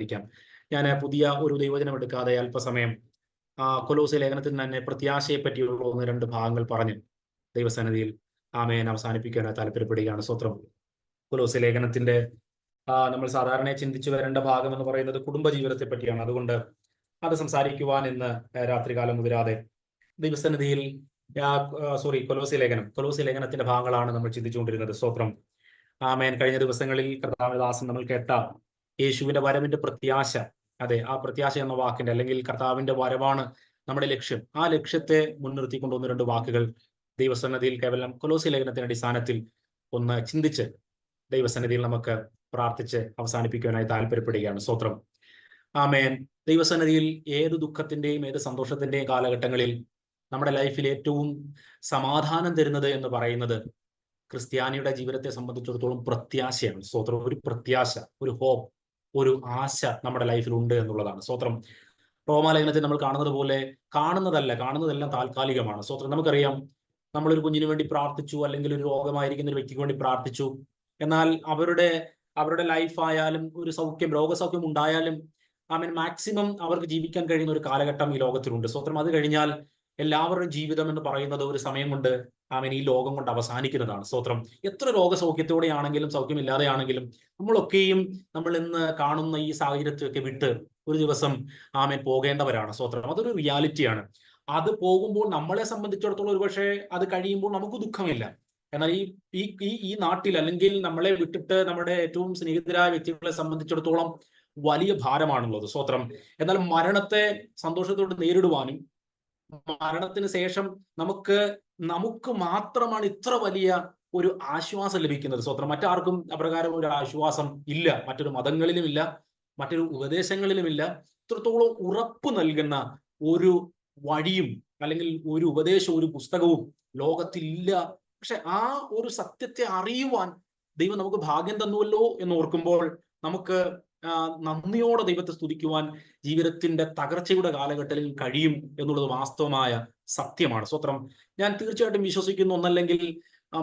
സംസാരിക്കാം. ഞാൻ പുതിയ ഒരു ദൈവവചനം എടുക്കാതെ അല്പസമയം കൊലോസ്യ ലേഖനത്തിൽ തന്നെ പ്രത്യാശയെ പറ്റിയുള്ള 1-2 ഭാഗങ്ങൾ പറഞ്ഞ് ദൈവസന്നിധിയിൽ ആമേൻ അവസാനിപ്പിക്കാൻ താല്പര്യപ്പെടുകയാണ്. സ്തോത്രം. കൊലോസ്യ ലേഖനത്തിന്റെ നമ്മൾ സാധാരണ ചിന്തിച്ചു വരേണ്ട ഭാഗം എന്ന് പറയുന്നത് കുടുംബജീവിതത്തെ പറ്റിയാണ്. അതുകൊണ്ട് അത് സംസാരിക്കുവാൻ ഇന്ന് രാത്രികാലം മുതിരാതെ ദൈവസന്നിധിയിൽ കൊലോസ്യ ലേഖനത്തിന്റെ ഭാഗങ്ങളാണ് നമ്മൾ ചിന്തിച്ചുകൊണ്ടിരുന്നത്. സ്തോത്രം. ആമേൻ. കഴിഞ്ഞ ദിവസങ്ങളിൽ കർത്താവിദാസൻ നമ്മൾ കേട്ട യേശുവിന്റെ വരവിന്റെ പ്രത്യാശ, അതെ, ആ പ്രത്യാശ എന്ന വാക്കിന്റെ, അല്ലെങ്കിൽ കർത്താവിന്റെ വരവാണ് നമ്മുടെ ലക്ഷ്യം. ആ ലക്ഷ്യത്തെ മുൻനിർത്തിക്കൊണ്ട് 1-2 വാക്കുകൾ ദൈവസന്നിധിയിൽ കേവലം കൊലോസ്യ ലേഖനത്തിന്റെ അടിസ്ഥാനത്തിൽ ഒന്ന് ചിന്തിച്ച് ദൈവസന്നിധിയിൽ നമുക്ക് പ്രാർത്ഥിച്ച് അവസാനിപ്പിക്കുവാനായി താല്പര്യപ്പെടുകയാണ്. സ്തോത്രം. ആമേൻ. ദൈവസന്നിധിയിൽ ഏത് ദുഃഖത്തിന്റെയും ഏത് സന്തോഷത്തിന്റെയും കാലഘട്ടങ്ങളിൽ നമ്മുടെ ലൈഫിൽ ഏറ്റവും സമാധാനം തരുന്നത് എന്ന് പറയുന്നത് ക്രിസ്ത്യാനിയുടെ ജീവിതത്തെ സംബന്ധിച്ചിടത്തോളം പ്രത്യാശയാണ്. സ്തോത്രം. ഒരു പ്രത്യാശ, ഒരു ഹോപ്പ്, ഒരു ആശ നമ്മുടെ ലൈഫിൽ ഉണ്ട് എന്നുള്ളതാണ്. സ്തോത്രം. റോമാലേഖനത്തിൽ നമ്മൾ കാണുന്നത് പോലെ കാണുന്നതെല്ലാം താൽക്കാലികമാണ്. സ്തോത്രം. നമുക്കറിയാം, നമ്മളൊരു കുഞ്ഞിന് വേണ്ടി പ്രാർത്ഥിച്ചു, അല്ലെങ്കിൽ ഒരു രോഗമായിരിക്കുന്ന ഒരു വ്യക്തിക്ക് വേണ്ടി പ്രാർത്ഥിച്ചു. എന്നാൽ അവരുടെ ലൈഫായാലും ഒരു രോഗസൗഖ്യം ഉണ്ടായാലും മാക്സിമം അവർക്ക് ജീവിക്കാൻ കഴിയുന്ന ഒരു കാലഘട്ടം ഈ ലോകത്തിലുണ്ട്. സ്തോത്രം. അത് കഴിഞ്ഞാൽ എല്ലാവരുടെയും ജീവിതം എന്ന് പറയുന്നത് ഒരു സമയം കൊണ്ട് ഈ ലോകം കൊണ്ട് അവസാനിക്കുന്നതാണ്. സ്തോത്രം. എത്ര രോഗസൗഖ്യത്തോടെയാണെങ്കിലും സൗഖ്യമില്ലാതെയാണെങ്കിലും നമ്മളൊക്കെയും നമ്മൾ ഇന്ന് കാണുന്ന ഈ സാഹചര്യത്തെയൊക്കെ വിട്ട് ഒരു ദിവസം പോകേണ്ടവരാണ്. സ്തോത്രം. അതൊരു റിയാലിറ്റിയാണ്. അത് പോകുമ്പോൾ നമ്മളെ സംബന്ധിച്ചിടത്തോളം ഒരുപക്ഷെ അത് കഴിയുമ്പോൾ നമുക്ക് ദുഃഖമില്ല. എന്നാൽ ഈ നാട്ടിൽ, അല്ലെങ്കിൽ നമ്മളെ വിട്ടിട്ട് നമ്മുടെ ഏറ്റവും സ്നേഹിതരായ വ്യക്തികളെ സംബന്ധിച്ചിടത്തോളം വലിയ ഭാരമാണുള്ളത്. സ്തോത്രം. എന്നാൽ മരണത്തെ സന്തോഷത്തോടെ നേരിടുവാനും മരണത്തിന് ശേഷം നമുക്ക് മാത്രമാണ് ഇത്ര വലിയ ഒരു ആശ്വാസം ലഭിക്കുന്നത്. സ്തോത്രം. മറ്റാർക്കും അപ്രകാരം ഒരു ആശ്വാസം ഇല്ല. മറ്റൊരു മതങ്ങളിലും ഇല്ല, മറ്റൊരു ഉപദേശങ്ങളിലുമില്ല. ഇത്രത്തോളം ഉറപ്പ് നൽകുന്ന ഒരു വഴിയും, അല്ലെങ്കിൽ ഒരു ഉപദേശവും, ഒരു പുസ്തകവും ലോകത്തിലില്ല. പക്ഷെ ആ ഒരു സത്യത്തെ അറിയുവാൻ ദൈവം നമുക്ക് ഭാഗ്യം തന്നുവല്ലോ എന്ന് ഓർക്കുമ്പോൾ നമുക്ക് നന്ദിയോടെ ദൈവത്തെ സ്തുതിക്കുവാൻ ജീവിതത്തിന്റെ തകർച്ചയുടെ കാലഘട്ടത്തിൽ കഴിയും എന്നുള്ളത് വാസ്തവമായ സത്യമാണ്. സ്തോത്രം. ഞാൻ തീർച്ചയായിട്ടും വിശ്വസിക്കുന്നു, ഒന്നല്ലെങ്കിൽ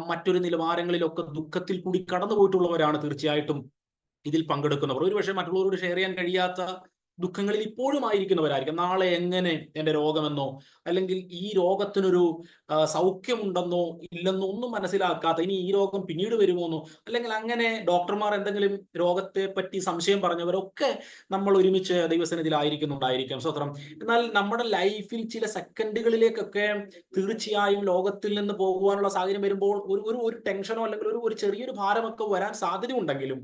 മറ്റൊരു നിലവാരങ്ങളിലൊക്കെ ദുഃഖത്തിൽ കൂടി കടന്നു പോയിട്ടുള്ളവരാണ് തീർച്ചയായിട്ടും ഇതിൽ പങ്കെടുക്കുന്നവർ. ഒരുപക്ഷെ മറ്റുള്ളവരോട് ഷെയർ ചെയ്യാൻ കഴിയാത്ത ദുഃഖങ്ങളിൽ ഇപ്പോഴും ആയിരിക്കുന്നവരായിരിക്കും. നാളെ എങ്ങനെ എന്റെ രോഗമെന്നോ, അല്ലെങ്കിൽ ഈ രോഗത്തിനൊരു സൗഖ്യമുണ്ടെന്നോ ഇല്ലെന്നോ ഒന്നും മനസ്സിലാക്കാത്ത, ഇനി ഈ രോഗം പിന്നീട് വരുമോന്നോ, അല്ലെങ്കിൽ അങ്ങനെ ഡോക്ടർമാർ എന്തെങ്കിലും രോഗത്തെ പറ്റി സംശയം പറഞ്ഞവരൊക്കെ നമ്മൾ ഒരുമിച്ച് ദൈവസന്നിധിയിലായിരിക്കുന്നുണ്ടായിരിക്കാം. സ്തോത്രം. എന്നാൽ നമ്മുടെ ലൈഫിൽ ചില സെക്കൻഡുകളിലേക്കൊക്കെ തീർച്ചയായും ലോകത്തിൽ നിന്ന് പോകുവാനുള്ള സാഹചര്യം വരുമ്പോൾ ഒരു ടെൻഷനോ, അല്ലെങ്കിൽ ഒരു ചെറിയൊരു ഭാരമൊക്കെ വരാൻ സാധ്യതയുണ്ടെങ്കിലും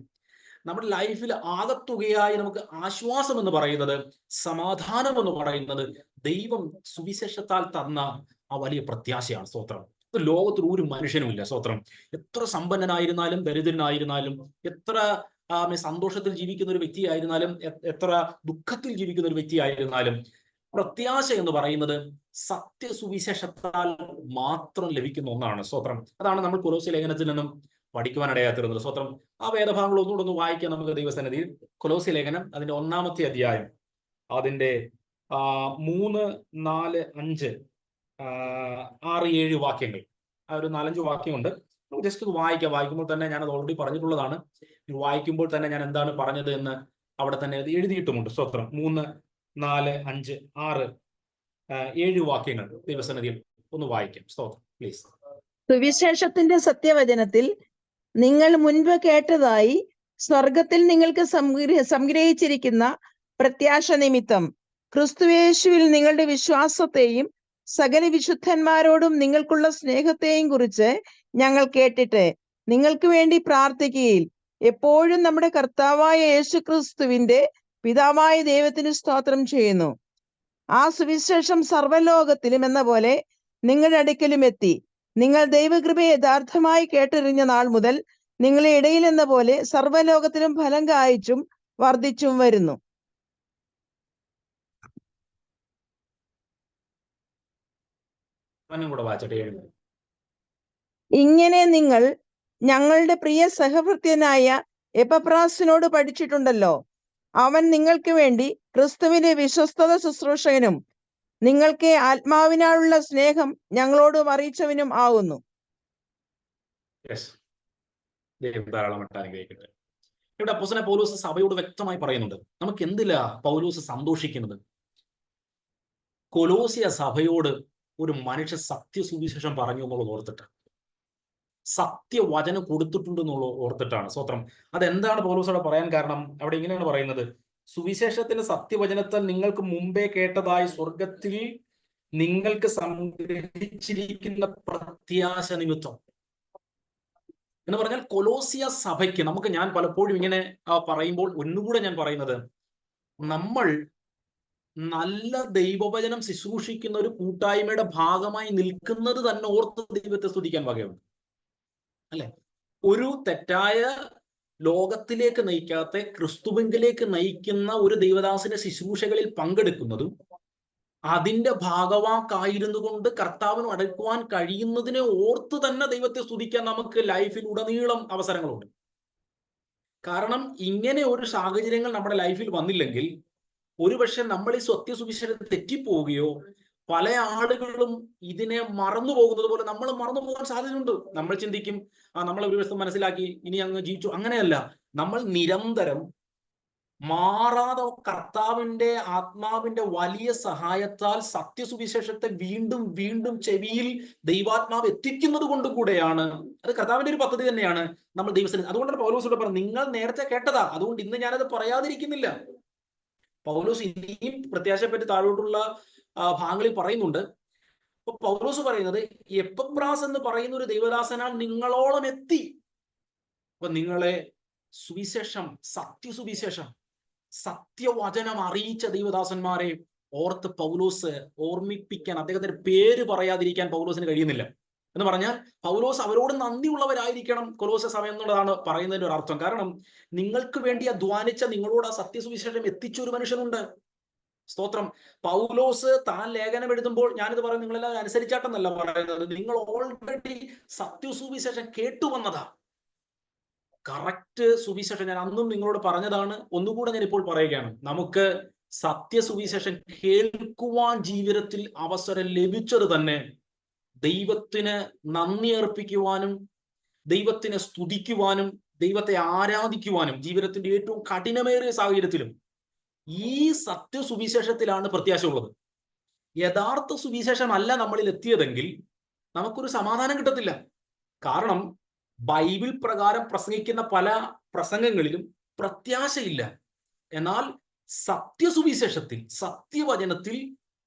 നമ്മുടെ ലൈഫിൽ ആകത്തുകയായി നമുക്ക് ആശ്വാസം എന്ന് പറയുന്നത്, സമാധാനം എന്ന് പറയുന്നത് ദൈവം സുവിശേഷത്താൽ തന്ന ആ വലിയ പ്രത്യാശയാണ്. സ്തോത്രം. ലോകത്തിൽ ഒരു മനുഷ്യനുമില്ല. സ്തോത്രം. എത്ര സമ്പന്നനായിരുന്നാലും ദരിദ്രനായിരുന്നാലും, എത്ര സന്തോഷത്തിൽ ജീവിക്കുന്ന ഒരു വ്യക്തിയായിരുന്നാലും, എത്ര ദുഃഖത്തിൽ ജീവിക്കുന്ന ഒരു വ്യക്തിയായിരുന്നാലും, പ്രത്യാശ എന്ന് പറയുന്നത് സത്യസുവിശേഷത്താൽ മാത്രം ലഭിക്കുന്ന ഒന്നാണ്. സ്തോത്രം. അതാണ് നമ്മൾ കൊലോസ്യ ലേഖനത്തിൽ നിന്നും പഠിക്കുവാനിടയാത്തിരുന്നത്. സ്തോത്രം. ആ വേദഭാഗങ്ങൾ ഒന്നുകൂടെ വായിക്കാൻ നമുക്ക് ദൈവസന്നിധിയിൽ. കൊലോസ്യ ലേഖനം അതിന്റെ 1-ാമത്തെ അധ്യായം, അതിന്റെ 3, 4, 5, 6, 7 വാക്യങ്ങൾ, ഒരു 4-5 വാക്യമുണ്ട്. നമുക്ക് ജസ്റ്റ് ഒന്ന് വായിക്കുമ്പോൾ തന്നെ, ഞാനത് ഓൾറെഡി പറഞ്ഞിട്ടുള്ളതാണ്, വായിക്കുമ്പോൾ തന്നെ ഞാൻ എന്താണ് പറഞ്ഞത് എന്ന് അവിടെ തന്നെ എഴുതിയിട്ടുമുണ്ട്. സ്തോത്രം. 3, 4, 5, 6, 7 വാക്യങ്ങൾ ദൈവസന്നിധിയിൽ ഒന്ന് വായിക്കാം. സ്തോത്രം. പ്ലീസ്. സുവിശേഷത്തിന്റെ സത്യവചനത്തിൽ നിങ്ങൾ മുൻപ് കേട്ടതായി സ്വർഗത്തിൽ നിങ്ങൾക്ക് സംഗ്രഹിച്ചിരിക്കുന്ന പ്രത്യാശ നിമിത്തം ക്രിസ്തുയേശുവിൽ നിങ്ങളുടെ വിശ്വാസത്തെയും സകല വിശുദ്ധന്മാരോടും നിങ്ങൾക്കുള്ള സ്നേഹത്തെയും കുറിച്ച് ഞങ്ങൾ കേട്ടിട്ട് നിങ്ങൾക്ക് വേണ്ടി പ്രാർത്ഥിക്കുകയിൽ എപ്പോഴും നമ്മുടെ കർത്താവായ യേശു ക്രിസ്തുവിന്റെ പിതാവായ ദൈവത്തിന് സ്തോത്രം ചെയ്യുന്നു. ആ സുവിശേഷം സർവ്വലോകത്തിലും എന്ന പോലെ നിങ്ങളുടെ അടുക്കലും എത്തി. നിങ്ങൾ ദൈവകൃപയെ യഥാർത്ഥമായി കേട്ടറിഞ്ഞ നാൾ മുതൽ നിങ്ങളെ ഇടയിൽ എന്ന പോലെ സർവ്വലോകത്തിലും ഫലം കായ്ച്ചും വർദ്ധിച്ചും വരുന്നു. ഇങ്ങനെ നിങ്ങൾ ഞങ്ങളുടെ പ്രിയ സഹഭൃത്യനായ എപ്പഫ്രാസിനോട് പഠിച്ചിട്ടുണ്ടല്ലോ. അവൻ നിങ്ങൾക്ക് വേണ്ടി ക്രിസ്തുവിന്റെ വിശ്വസ്തത ശുശ്രൂഷകനും നിങ്ങൾക്ക് ആത്മാവിനാലുള്ള സ്നേഹം ഞങ്ങളോട് അറിയിച്ചവനും ആകുന്നു. ഇവിടെ അപ്പോസ്തലനായ പൗലോസ് സഭയോട് വ്യക്തമായി പറയുന്നുണ്ട്. നമുക്ക് എന്തിലാ പൗലോസ് സന്തോഷിക്കുന്നത്? കൊലോസിയ സഭയോട് ഒരു മനുഷ്യ സത്യസുവിശേഷം പറഞ്ഞു എന്നുള്ളത് ഓർത്തിട്ട്, സത്യവചനം കൊടുത്തിട്ടുണ്ട് എന്നുള്ളത് ഓർത്തിട്ടാണ്. സ്തോത്രം. അതെന്താണ് പൗലോസ് അവിടെ പറയാൻ കാരണം? അവിടെ ഇങ്ങനെയാണ് പറയുന്നത്, സുവിശേഷത്തിന്റെ സത്യവചനത്താൽ നിങ്ങൾക്ക് മുമ്പേ കേട്ടതായി സ്വർഗത്തിൽ നിങ്ങൾക്ക് സംഗ്രഹിച്ചിരിക്കുന്ന പ്രത്യാശ നിമിത്തം എന്ന് പറഞ്ഞാൽ കൊലോസിയ സഭയ്ക്ക്, നമുക്ക്, ഞാൻ പലപ്പോഴും ഇങ്ങനെ പറയുമ്പോൾ ഒന്നുകൂടെ ഞാൻ പറയുന്നത്, നമ്മൾ നല്ല ദൈവവചനം ശുശ്രൂഷിക്കുന്ന ഒരു കൂട്ടായ്മയുടെ ഭാഗമായി നിൽക്കുന്നത് തന്നെ ഓർത്ത് ദൈവത്തെ സ്തുതിക്കാൻ വകയുണ്ട്, അല്ലെ? ഒരു തെറ്റായ ലോകത്തിലേക്ക് നയിക്കാത്ത ക്രിസ്തുവിലേക്ക് നയിക്കുന്ന ഒരു ദൈവദാസന്റെ ശുശ്രൂഷകളിൽ പങ്കെടുക്കുന്നതും അതിന്റെ ഭാഗവാക്കായിരുന്നു കൊണ്ട് കർത്താവിന് അടുക്കുവാൻ കഴിയുന്നതിനെ ഓർത്ത് തന്നെ ദൈവത്തെ സ്തുതിക്കാൻ നമുക്ക് ലൈഫിൽ ഉടനീളം അവസരങ്ങളുണ്ട്. കാരണം ഇങ്ങനെ ഒരു സാഹചര്യങ്ങൾ നമ്മുടെ ലൈഫിൽ വന്നില്ലെങ്കിൽ ഒരുപക്ഷെ നമ്മൾ ഈ സത്യസുവിശേഷത്തെ തെറ്റിപ്പോവുകയോ പല ആളുകളും ഇതിനെ മറന്നു പോകുന്നത് പോലെ നമ്മൾ മറന്നു പോകാൻ സാധ്യതയുണ്ട്. നമ്മൾ ചിന്തിക്കും, നമ്മൾ ഒരു ദിവസം മനസ്സിലാക്കി, ഇനി അങ്ങ് ജീവിച്ചു. അങ്ങനെയല്ല. നമ്മൾ നിരന്തരം മാറാതെ കർത്താവിന്റെ ആത്മാവിന്റെ വലിയ സഹായത്താൽ സത്യസുവിശേഷത്തെ വീണ്ടും വീണ്ടും ചെവിയിൽ ദൈവാത്മാവ് എത്തിക്കുന്നത് കൊണ്ട് കൂടെയാണ്, അത് കർത്താവിന്റെ ഒരു പദ്ധതി തന്നെയാണ് നമ്മൾ ദൈവത്തിന്. അതുകൊണ്ടാണ് പൗലോസ് ഇവിടെ പറഞ്ഞത്, നിങ്ങൾ നേരത്തെ കേട്ടതാ, അതുകൊണ്ട് ഇന്ന് ഞാനത് പറയാതിരിക്കുന്നില്ല. പൗലോസ് ഇനിയും പ്രത്യാശയെ പറ്റി താഴോട്ടുള്ള ഭാഗങ്ങളിൽ പറയുന്നുണ്ട്. അപ്പൊ പൗലോസ് പറയുന്നത്, എപ്പപ്രാസ് എന്ന് പറയുന്ന ഒരു ദൈവദാസനാൽ നിങ്ങളോളം എത്തി. അപ്പൊ നിങ്ങളെ സുവിശേഷം, സത്യസുവിശേഷം, സത്യവചനം അറിയിച്ച ദൈവദാസന്മാരെ ഓർത്ത് പൗലോസ് ഓർമ്മിപ്പിക്കാൻ, അദ്ദേഹത്തിന്റെ പേര് പറയാതിരിക്കാൻ പൗലോസിന് കഴിയുന്നില്ല. എന്ന് പറഞ്ഞാൽ പൗലോസ് അവരോട് നന്ദിയുള്ളവരായിരിക്കണം കൊലോസ്യ സഭ എന്നുള്ളതാണ് പറയുന്നതിന്റെ ഒരു അർത്ഥം. കാരണം നിങ്ങൾക്ക് വേണ്ടി അധ്വാനിച്ച, നിങ്ങളോട് ആ സത്യസുവിശേഷം എത്തിച്ച ഒരു മനുഷ്യനുണ്ട്. സ്തോത്രം. പൗലോസ് താൻ ലേഖനം എഴുതുമ്പോൾ, ഞാനിത് പറയുന്നത് നിങ്ങളെല്ലാം അനുസരിച്ചാട്ടെന്നല്ല പറയുന്നത്, നിങ്ങൾ ഓൾറെഡി സത്യസുവിശേഷം കേട്ടു വന്നതാ. കറക്റ്റ് സുവിശേഷം ഞാൻ അന്നും നിങ്ങളോട് പറഞ്ഞതാണ്, ഒന്നുകൂടെ ഞാൻ ഇപ്പോൾ പറയുകയാണ്. നമുക്ക് സത്യസുവിശേഷം കേൾക്കുവാൻ ജീവിതത്തിൽ അവസരം ലഭിച്ചത് തന്നെ ദൈവത്തിന് നന്ദി അർപ്പിക്കുവാനും ദൈവത്തിനെ സ്തുതിക്കുവാനും ദൈവത്തെ ആരാധിക്കുവാനും ജീവിതത്തിന്റെ ഏറ്റവും കഠിനമേറിയ സാഹചര്യത്തിലും ഈ സത്യസുവിശേഷത്തിലാണ് പ്രത്യാശ ഉള്ളത്. യഥാർത്ഥ സുവിശേഷമല്ല നമ്മളിൽ എത്തിയതെങ്കിൽ നമുക്കൊരു സമാധാനം കിട്ടത്തില്ല. കാരണം ബൈബിൾ പ്രകാരം പ്രസംഗിക്കുന്ന പല പ്രസംഗങ്ങളിലും പ്രത്യാശയില്ല. എന്നാൽ സത്യസുവിശേഷത്തിൽ, സത്യവചനത്തിൽ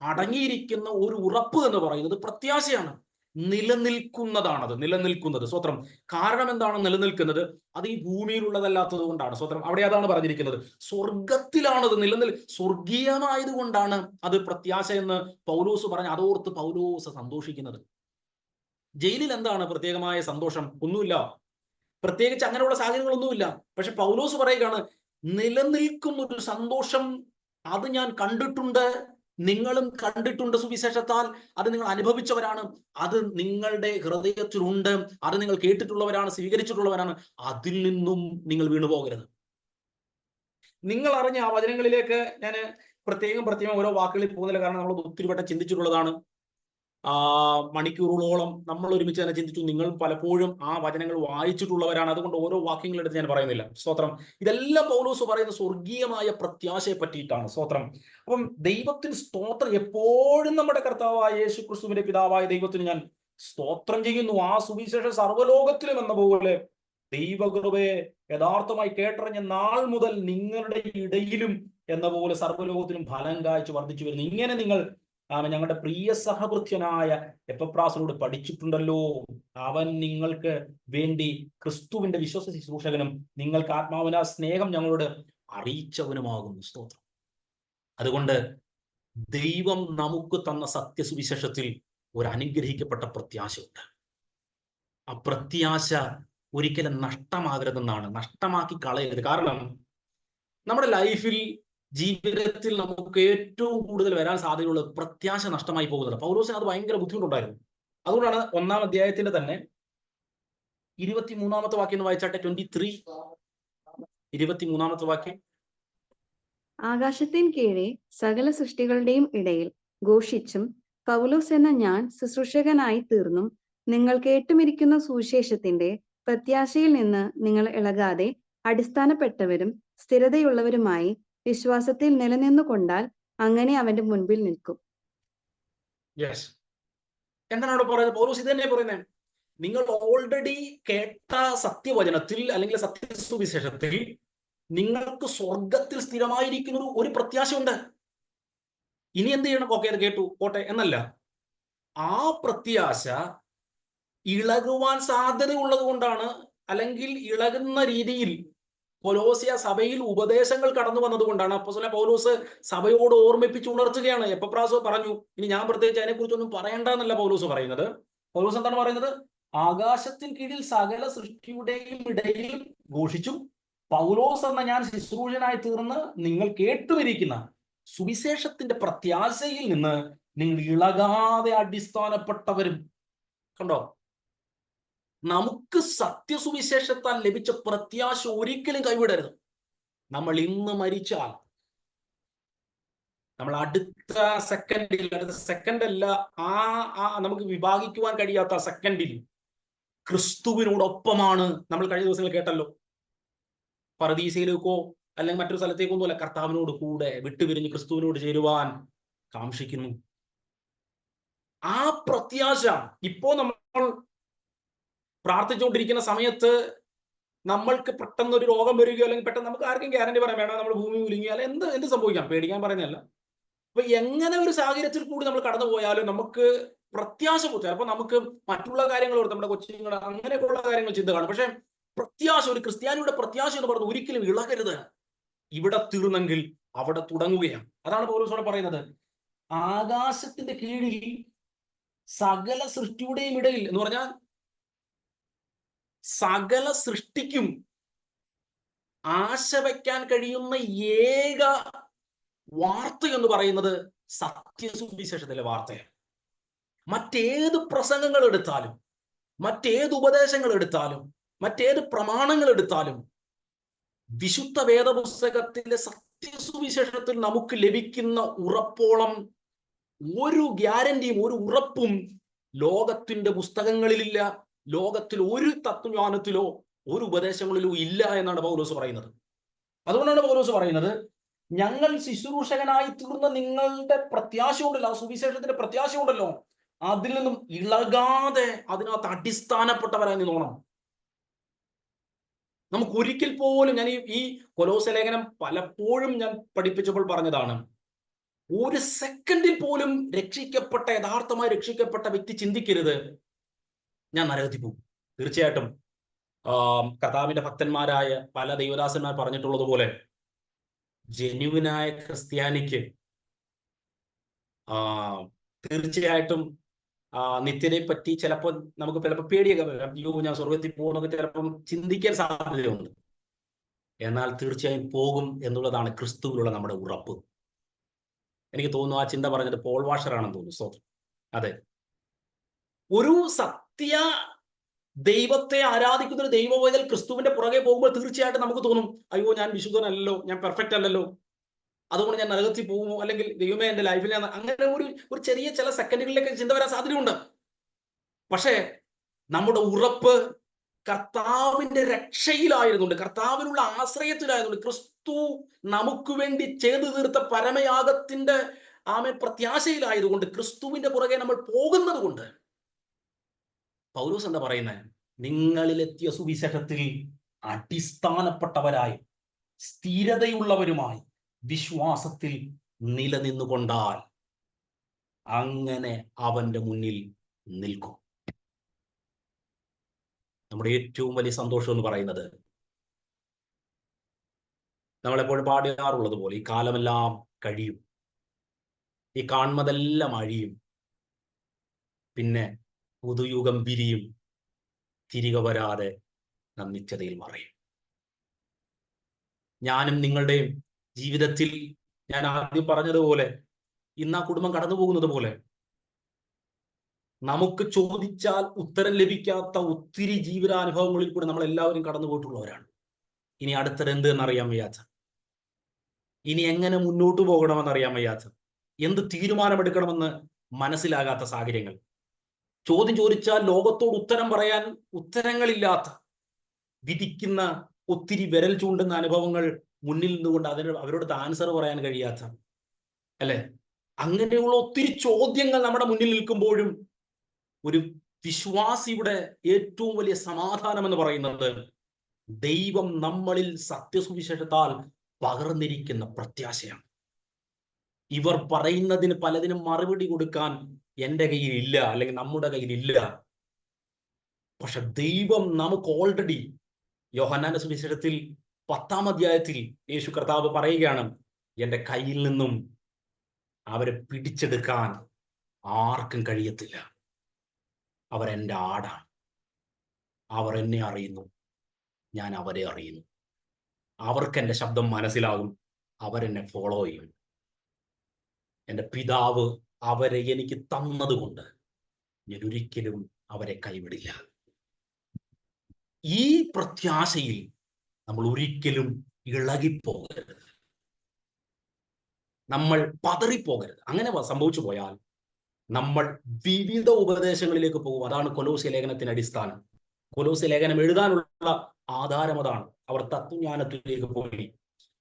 അടങ്ങിയിരിക്കുന്ന ഒരു ഉറപ്പ് എന്ന് പറയുന്നത് പ്രത്യാശയാണ്. നിലനിൽക്കുന്നതാണത്, നിലനിൽക്കുന്നത്. സ്വത്രം. കാരണം എന്താണ് നിലനിൽക്കുന്നത്? അത് ഈ ഭൂമിയിലുള്ളതല്ലാത്തത് കൊണ്ടാണ്. സ്വത്രം. അവിടെ അതാണ് പറഞ്ഞിരിക്കുന്നത്, സ്വർഗത്തിലാണത് സ്വർഗീയമായത് കൊണ്ടാണ് അത് പ്രത്യാശ എന്ന് പൗലോസ് പറഞ്ഞ് അതോർത്ത് പൗലോസ് സന്തോഷിക്കുന്നത്. ജയിലിൽ എന്താണ് പ്രത്യേകമായ സന്തോഷം? ഒന്നുമില്ല. പ്രത്യേകിച്ച് അങ്ങനെയുള്ള സാഹചര്യങ്ങളൊന്നുമില്ല. പക്ഷെ പൗലോസ് പറയുകയാണ്, നിലനിൽക്കുന്ന ഒരു സന്തോഷം അത് ഞാൻ കണ്ടിട്ടുണ്ട്, നിങ്ങളും കണ്ടിട്ടുണ്ട്. സുവിശേഷത്താൽ അത് നിങ്ങൾ അനുഭവിച്ചവരാണ്, അത് നിങ്ങളുടെ ഹൃദയത്തിലുണ്ട്, അത് നിങ്ങൾ കേട്ടിട്ടുള്ളവരാണ്, സ്വീകരിച്ചിട്ടുള്ളവരാണ്. അതിൽ നിന്നും നിങ്ങൾ വീണുപോകരുത്. നിങ്ങൾ അറിഞ്ഞ ആ വചനങ്ങളിലേക്ക് ഞാൻ പ്രത്യേകം ഓരോ വാക്കുകളിൽ പോകുന്നില്ല. കാരണം നമ്മൾ ഒത്തിരി വട്ടം ചിന്തിച്ചിട്ടുള്ളതാണ്. മണിക്കൂറുകളോളം നമ്മൾ ഒരുമിച്ച് തന്നെ ചിന്തിച്ചു. നിങ്ങൾ പലപ്പോഴും ആ വചനങ്ങൾ വായിച്ചിട്ടുള്ളവരാണ്. അതുകൊണ്ട് ഓരോ വാക്യങ്ങളെടുത്ത് ഞാൻ പറയുന്നില്ല. സ്തോത്രം. ഇതെല്ലാം പൗലോസ് പറയുന്ന സ്വർഗീയമായ പ്രത്യാശയെ പറ്റിയിട്ടാണ്. സ്തോത്രം. അപ്പം ദൈവത്തിന് സ്തോത്രം. എപ്പോഴും നമ്മുടെ കർത്താവായ യേശു ക്രിസ്തുവിന്റെ പിതാവായ ദൈവത്തിന് ഞാൻ സ്തോത്രം ചെയ്യുന്നു. ആ സുവിശേഷം സർവ്വലോകത്തിലും എന്ന പോലെ ദൈവകൃപയെ യഥാർത്ഥമായി കേട്ടറിഞ്ഞ നാൾ മുതൽ നിങ്ങളുടെ ഇടയിലും എന്ന പോലെ സർവ്വലോകത്തിലും ഫലം കായ്ച്ചു വർദ്ധിച്ചു വരുന്നു. ഇങ്ങനെ നിങ്ങൾ ഞങ്ങളുടെ പ്രിയ സഹഭൃത്യനായ എപ്പപ്രാസിനോട് പഠിച്ചിട്ടുണ്ടല്ലോ. അവൻ നിങ്ങൾക്ക് വേണ്ടി ക്രിസ്തുവിന്റെ വിശ്വാസ ശുശ്രൂഷകനും നിങ്ങൾക്ക് ആത്മാവിനാ സ്നേഹം ഞങ്ങളോട് അറിയിച്ചവനുമാകുന്നു. സ്തോത്രം. അതുകൊണ്ട് ദൈവം നമുക്ക് തന്ന സത്യസുവിശേഷത്തിൽ ഒരു അനുഗ്രഹിക്കപ്പെട്ട പ്രത്യാശയുണ്ട്. ആ പ്രത്യാശ ഒരിക്കലും നഷ്ടമാകരുതെന്നാണ്, നഷ്ടമാക്കി കളയരുത്. കാരണം നമ്മുടെ ലൈഫിൽ, ജീവിതത്തിൽ നമുക്ക് ഏറ്റവും കൂടുതൽ വരാൻ സാധ്യതയുള്ളത് പ്രത്യാശ നഷ്ടമായി പോകുന്നത്. പൗലോസിന് അത് ഭയങ്കര ബുദ്ധിമുട്ടുണ്ടായിരുന്നു. അതുകൊണ്ടാണ് 1-ാം അധ്യായത്തിന്റെ തന്നെ 23-ാമത്തെ വാക്യം എന്ന് വായിച്ചാട്ടെ. 23 23-ാമത്തെ വാക്യം. ആകാശത്തിൻ കീഴെ സകല സൃഷ്ടികളുടെയും ഇടയിൽ ഘോഷിച്ചും പൗലോസ് എന്ന ഞാൻ ശുശ്രൂഷകനായി തീർന്നും നിങ്ങൾ കേട്ടുമിരിക്കുന്ന സുവിശേഷത്തിന്റെ പ്രത്യാശയിൽ നിന്ന് നിങ്ങൾ ഇളകാതെ അടിസ്ഥാനപ്പെട്ടവരും സ്ഥിരതയുള്ളവരുമായി വിശ്വാസത്തിൽ നിലനിന്നുകൊണ്ടാൽ അങ്ങനെ അവന്റെ മുൻപിൽ നിൽക്കും. യെസ്, എന്താണ് അവിടെ പറയുന്നത്? പൗലോസ് ഇത് തന്നെ പറയുന്നത്. നിങ്ങൾ ഓൾറെഡി കേട്ട സത്യവചനത്തിൽ അല്ലെങ്കിൽ സത്യസുവിശേഷത്തിൽ നിങ്ങൾക്ക് സ്വർഗത്തിൽ സ്ഥിരമായിരിക്കുന്ന ഒരു പ്രത്യാശയുണ്ട്. ഇനി എന്ത് ചെയ്യണം? ഓക്കെ, അത് കേട്ടു പോട്ടെ എന്നല്ല. ആ പ്രത്യാശ ഇളകുവാൻ സാധ്യതയുള്ളത് കൊണ്ടാണ്, അല്ലെങ്കിൽ ഇളകുന്ന രീതിയിൽ കൊലോസ്യ സഭയിൽ ഉപദേശങ്ങൾ കടന്നു വന്നതുകൊണ്ടാണ് അപ്പോസ്തലൻ പൗലോസ് സഭയോട് ഓർമ്മിപ്പിച്ച് ഉണർത്തുകയാണ്. എപ്പഫ്രാസ് പറഞ്ഞു, ഇനി ഞാൻ പ്രത്യേകിച്ച് അതിനെക്കുറിച്ചൊന്നും പറയണ്ട എന്നല്ല പൗലോസ് പറയുന്നത്. പൗലോസ് എന്താണ് പറയുന്നത്? ആകാശത്തിന് കീഴിൽ സകല സൃഷ്ടിയുടെയും ഇടയിൽ ഘോഷിച്ചു പൗലോസ് എന്ന ഞാൻ ശുശ്രൂഷനായി തീർന്ന് നിങ്ങൾ കേട്ടുവരിക്കുന്ന സുവിശേഷത്തിന്റെ പ്രത്യാശയിൽ നിന്ന് നിങ്ങൾ ഇളകാതെ അടിസ്ഥാനപ്പെട്ടവരും. കണ്ടോ, നമുക്ക് സത്യസുവിശേഷത്താൽ ലഭിച്ച പ്രത്യാശ ഒരിക്കലും കൈവിടരുത്. നമ്മൾ ഇന്ന് മരിച്ചാൽ നമ്മൾ അടുത്ത സെക്കൻഡല്ല, നമുക്ക് വിഭാഗിക്കുവാൻ കഴിയാത്ത സെക്കൻഡിൽ ക്രിസ്തുവിനോടൊപ്പമാണ്. നമ്മൾ കഴിഞ്ഞ ദിവസങ്ങൾ കേട്ടല്ലോ, പറുദീസയിലേക്കോ അല്ലെങ്കിൽ മറ്റൊരു സ്ഥലത്തേക്കൊന്നും അല്ല, കർത്താവിനോട് കൂടെ വിട്ടുപിരിഞ്ഞ് ക്രിസ്തുവിനോട് ചേരുവാൻ കാംക്ഷിക്കുന്നു. ആ പ്രത്യാശ ഇപ്പോ നമ്മൾ പ്രാർത്ഥിച്ചുകൊണ്ടിരിക്കുന്ന സമയത്ത് നമ്മൾക്ക് പെട്ടെന്ന് ഒരു രോഗം വരികയോ അല്ലെങ്കിൽ പെട്ടെന്ന് നമുക്ക് ആർക്കും ഗ്യാരണ്ടി പറയാൻ വേണം, നമ്മൾ ഭൂമി കുലുങ്ങിയാൽ എന്ത് സംഭവിക്കാം, പേടിക്കാൻ പറയുന്നതല്ല. അപ്പൊ എങ്ങനെ ഒരു സാഹചര്യത്തിൽ കൂടി നമ്മൾ കടന്നു പോയാലും നമുക്ക് പ്രത്യാശ പോലും, ചിലപ്പോൾ നമുക്ക് മറ്റുള്ള കാര്യങ്ങൾ ഓർത്ത് നമ്മുടെ കൊച്ചുങ്ങൾ അങ്ങനെയൊക്കെയുള്ള കാര്യങ്ങൾ ചിന്ത കാണും. പക്ഷെ പ്രത്യാശ, ഒരു ക്രിസ്ത്യാനിയുടെ പ്രത്യാശ എന്ന് പറയുന്നത് ഒരിക്കലും ഇളകരുത്. ഇവിടെ തീർന്നെങ്കിൽ അവിടെ തുടങ്ങുകയാണ്. അതാണ് പൗലോസ് പറയുന്നത്. ആകാശത്തിന്റെ കീഴിൽ സകല സൃഷ്ടിയുടെയും ഇടയിൽ എന്ന് പറഞ്ഞാൽ സകല സൃഷ്ടിക്കും ആശ വയ്ക്കാൻ കഴിയുന്ന ഏക വാർത്ത എന്ന് പറയുന്നത് സത്യസുവിശേഷത്തിലെ വാർത്തയാണ്. മറ്റേത് പ്രസംഗങ്ങൾ എടുത്താലും, മറ്റേത് ഉപദേശങ്ങൾ എടുത്താലും, മറ്റേത് പ്രമാണങ്ങൾ എടുത്താലും, വിശുദ്ധ വേദപുസ്തകത്തിലെ സത്യസുവിശേഷത്തിൽ നമുക്ക് ലഭിക്കുന്ന ഉറപ്പോളം ഒരു ഗ്യാരണ്ടിയും ഒരു ഉറപ്പും ലോകത്തിന്റെ പുസ്തകങ്ങളിലില്ല, ലോകത്തിൽ ഒരു തത്വജ്ഞാനത്തിലോ ഒരു ഉപദേശങ്ങളിലോ ഇല്ല എന്നാണ് പൗലോസ് പറയുന്നത്. അതുകൊണ്ടാണ് പൗലോസ് പറയുന്നത്, ഞങ്ങൾ ശുശ്രൂഷകനായി തീർന്ന നിങ്ങളുടെ പ്രത്യാശ ഉണ്ടല്ലോ, ആ സുവിശേഷത്തിന്റെ പ്രത്യാശ ഉണ്ടല്ലോ, അതിൽ നിന്നും ഇളകാതെ അതിനകത്ത് അടിസ്ഥാനപ്പെട്ടവരായി നിന്നോണം. നമുക്ക് ഒരിക്കൽ പോലും, ഞാൻ ഈ കൊലോസ്യ ലേഖനം പലപ്പോഴും ഞാൻ പഠിപ്പിച്ചപ്പോൾ പറഞ്ഞതാണ്, ഒരു സെക്കൻഡിൽ പോലും രക്ഷിക്കപ്പെട്ട, യഥാർത്ഥമായി രക്ഷിക്കപ്പെട്ട വ്യക്തി ചിന്തിക്കരുത് ഞാൻ നരകത്തിൽ പോകും. തീർച്ചയായിട്ടും കർത്താവിന്റെ ഭക്തന്മാരായ പല ദൈവദാസന്മാർ പറഞ്ഞിട്ടുള്ളത് പോലെ ജെന്യുവിനായ ക്രിസ്ത്യാനിക്ക് തീർച്ചയായിട്ടും നിത്യതയെ പറ്റി ചിലപ്പോൾ നമുക്ക് ചിലപ്പോൾ പേടിയൊക്കെ വരാം. അയ്യോ, ഞാൻ സ്വർഗത്തിൽ പോകുന്നൊക്കെ ചിലപ്പം ചിന്തിക്കാൻ സാധ്യതയുണ്ട്. എന്നാൽ തീർച്ചയായും പോകും എന്നുള്ളതാണ് ക്രിസ്തുവിലുള്ള നമ്മുടെ ഉറപ്പ്. എനിക്ക് തോന്നുന്നു ആ ചിന്ത പറഞ്ഞത് പോൾ വാഷറാണെന്ന് തോന്നുന്നു. സോ അതെ, ഒരു സത്യ ദൈവത്തെ ആരാധിക്കുന്ന ഒരു ദൈവവേദൽ ക്രിസ്തുവിന്റെ പുറകെ പോകുമ്പോൾ തീർച്ചയായിട്ടും നമുക്ക് തോന്നും, അയ്യോ ഞാൻ വിശുദ്ധനല്ലോ, ഞാൻ പെർഫെക്റ്റ് അല്ലല്ലോ, അതുകൊണ്ട് ഞാൻ നരകത്തിൽ പോകുമോ, അല്ലെങ്കിൽ ദൈവമേ എന്റെ ലൈഫിൽ ഞാൻ, അങ്ങനെ ഒരു ചെറിയ ചില സെക്കൻഡുകളിലേക്ക് ചിന്ത വരാൻ സാധ്യതയുണ്ട്. പക്ഷേ നമ്മുടെ ഉറപ്പ് കർത്താവിന്റെ രക്ഷയിലായിരുന്നുണ്ട്, കർത്താവിനുള്ള ആശ്രയത്തിലായിരുന്നുണ്ട്, ക്രിസ്തു നമുക്ക് വേണ്ടി ചെയ്തു തീർത്ത പരമയാഗത്തിന്റെ പ്രത്യാശയിലായതുകൊണ്ട്, ക്രിസ്തുവിന്റെ പുറകെ നമ്മൾ പോകുന്നത് കൊണ്ട് പൗലോസ് എന്താ പറയുന്നത്? നിങ്ങളിലെത്തിയ സുവിശേഷത്തിൽ അടിസ്ഥാനപ്പെട്ടവരായി സ്ഥിരതയുള്ളവരുമായി വിശ്വാസത്തിൽ നിലനിന്നുകൊണ്ടാൽ അങ്ങനെ അവന്റെ മുന്നിൽ നിൽക്കും. നമ്മുടെ ഏറ്റവും വലിയ സന്തോഷം എന്ന് പറയുന്നത്, നമ്മളെപ്പോഴും പാടാറുള്ളത് പോലെ, ഈ കാലമെല്ലാം കഴിയും, ഈ കാണുന്നതെല്ലാം അഴിയും, പിന്നെ പുതുയുഗം വിരിയും, തിരികെ വരാതെ നാം നിത്യതയിൽ മറയും. ഞാനും നിങ്ങളുടെയും ജീവിതത്തിൽ, ഞാൻ ആദ്യം പറഞ്ഞതുപോലെ, ഇന്ന് ആ കുടുംബം കടന്നു പോകുന്നത് പോലെ, നമുക്ക് ചോദിച്ചാൽ ഉത്തരം ലഭിക്കാത്ത ഒത്തിരി ജീവിതാനുഭവങ്ങളിൽ കൂടെ നമ്മൾ എല്ലാവരും കടന്നു പോയിട്ടുള്ളവരാണ്. ഇനി അടുത്തത് എന്ത് എന്നറിയാൻ വയ്യാത്ത, ഇനി എങ്ങനെ മുന്നോട്ട് പോകണമെന്നറിയാൻ വയ്യാത്ത, എന്ത് തീരുമാനമെടുക്കണമെന്ന് മനസ്സിലാകാത്ത സാഹചര്യങ്ങൾ, ചോദ്യം ചോദിച്ചാൽ ലോകത്തോട് ഉത്തരം പറയാൻ ഉത്തരങ്ങളില്ലാത്ത, വിധിക്കുന്ന ഒത്തിരി വിരൽ ചൂണ്ടുന്ന അനുഭവങ്ങൾ മുന്നിൽ നിന്നുകൊണ്ട് അവരോട് ആൻസർ പറയാൻ കഴിയാത്ത, അല്ലെ, അങ്ങനെയുള്ള ഒത്തിരി ചോദ്യങ്ങൾ നമ്മുടെ മുന്നിൽ നിൽക്കുമ്പോഴും ഒരു വിശ്വാസിയുടെ ഏറ്റവും വലിയ സമാധാനം എന്ന് പറയുന്നത് ദൈവം നമ്മളിൽ സത്യസുവിശേഷത്താൽ പകർന്നിരിക്കുന്ന പ്രത്യാശയാണ്. ഇവർ പറയുന്നതിന് പലതിനും മറുപടി കൊടുക്കാൻ എൻ്റെ കയ്യിൽ ഇല്ല, അല്ലെങ്കിൽ നമ്മുടെ കയ്യിൽ ഇല്ല. പക്ഷെ ദൈവം നമുക്ക് ഓൾറെഡി, യോഹന്നാന്റെ സുവിശേഷത്തിൽ 10-ാം അധ്യായത്തിൽ യേശു കർത്താവ് പറയുകയാണ്, എൻ്റെ കയ്യിൽ നിന്നും അവരെ പിടിച്ചെടുക്കാൻ ആർക്കും കഴിയത്തില്ല. അവരെൻ്റെ ആടാണ്, അവർ എന്നെ അറിയുന്നു, ഞാൻ അവരെ അറിയുന്നു. അവർക്ക് എൻ്റെ ശബ്ദം മനസ്സിലാകും, അവരെന്നെ ഫോളോ ചെയ്യും. എൻ്റെ പിതാവ് അവരെ എനിക്ക് തന്നതുകൊണ്ട് ഞാൻ ഒരിക്കലും അവരെ കൈവിടില്ല. ഈ പ്രത്യാശയിൽ നമ്മൾ ഒരിക്കലും ഇളകിപ്പോകരുത്, നമ്മൾ പതറിപ്പോകരുത്. അങ്ങനെ സംഭവിച്ചു പോയാൽ നമ്മൾ വിവിധ ഉപദേശങ്ങളിലേക്ക് പോകും. അതാണ് കൊലോസ്യ ലേഖനത്തിന്റെ അടിസ്ഥാനം. കൊലോസ്യ ലേഖനം എഴുതാനുള്ള ആധാരം അതാണ്. അവർ തത്വജ്ഞാനത്തിലേക്ക് പോയി,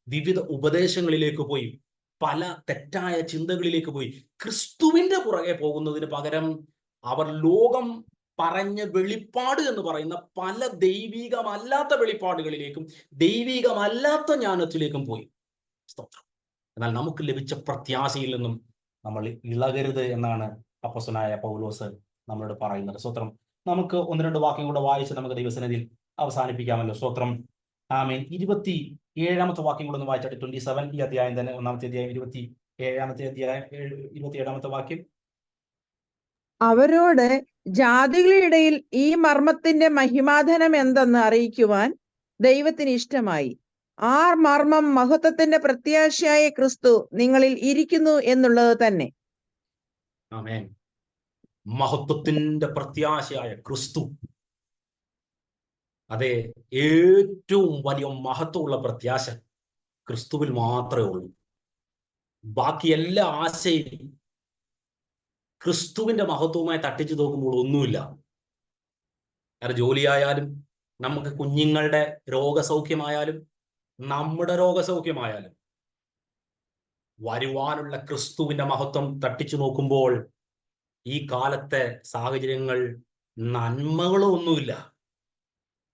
വിവിധ ഉപദേശങ്ങളിലേക്ക് പോയി, പല തെറ്റായ ചിന്തകളിലേക്ക് പോയി. ക്രിസ്തുവിന്റെ പുറകെ പോകുന്നതിന് പകരം അവർ ലോകം പറഞ്ഞ വെളിപ്പാട് എന്ന് പറയുന്ന പല ദൈവികമല്ലാത്ത വെളിപ്പാടുകളിലേക്കും ദൈവികമല്ലാത്ത ജ്ഞാനത്തിലേക്കും പോയി. സ്തോത്രം. എന്നാൽ നമുക്ക് ലഭിച്ച പ്രത്യാശയിൽ നിന്നും നമ്മൾ ഇളകരുത് എന്നാണ് അപ്പോസ്തലനായ പൗലോസ് നമ്മളോട് പറയുന്നത്. സ്തോത്രം. നമുക്ക് 1-2 വാക്യം കൂടെ വായിച്ച് നമുക്ക് ദൈവസന്നിധിയിൽ അവസാനിപ്പിക്കാമല്ലോ. സ്തോത്രം. ആമേൻ. 27-ാമത്തെ വാക്യം കൂടെ ഒന്ന് വായിച്ചിട്ട് 27 ഈ അധ്യായം തന്നെ, 1-ാമത്തെ അധ്യായം 27-ാമത്തെ അധ്യായം 27-ാമത്തെ വാക്യം. അവരോട് ജാതികളുടെ ഇടയിൽ ഈ മർമ്മത്തിന്റെ മഹിമാധനം എന്തെന്ന് അറിയിക്കുവാൻ ദൈവത്തിന് ഇഷ്ടമായി. ആ മർമ്മം മഹത്വത്തിന്റെ പ്രത്യാശയായ ക്രിസ്തു നിങ്ങളിൽ ഇരിക്കുന്നു എന്നുള്ളത് തന്നെ. ആമേൻ. മഹത്വത്തിന്റെ പ്രത്യാശയായ ക്രിസ്തു. അതെ, ഏറ്റവും വലിയ മഹത്വമുള്ള പ്രത്യാശ ക്രിസ്തുവിൽ മാത്രമേ ഉള്ളൂ. ബാക്കി എല്ലാ ആശയും ക്രിസ്തുവിന്റെ മഹത്വവുമായി തട്ടിച്ചു നോക്കുമ്പോൾ ഒന്നുമില്ല. അത് ജോലിയായാലും, നമുക്ക് കുഞ്ഞുങ്ങളുടെ രോഗസൗഖ്യമായാലും, നമ്മുടെ രോഗസൗഖ്യമായാലും, വരുവാനുള്ള ക്രിസ്തുവിന്റെ മഹത്വം തട്ടിച്ചു നോക്കുമ്പോൾ ഈ കാലത്തെ സാഹചര്യങ്ങൾ നന്മകളോ ഒന്നുമില്ല.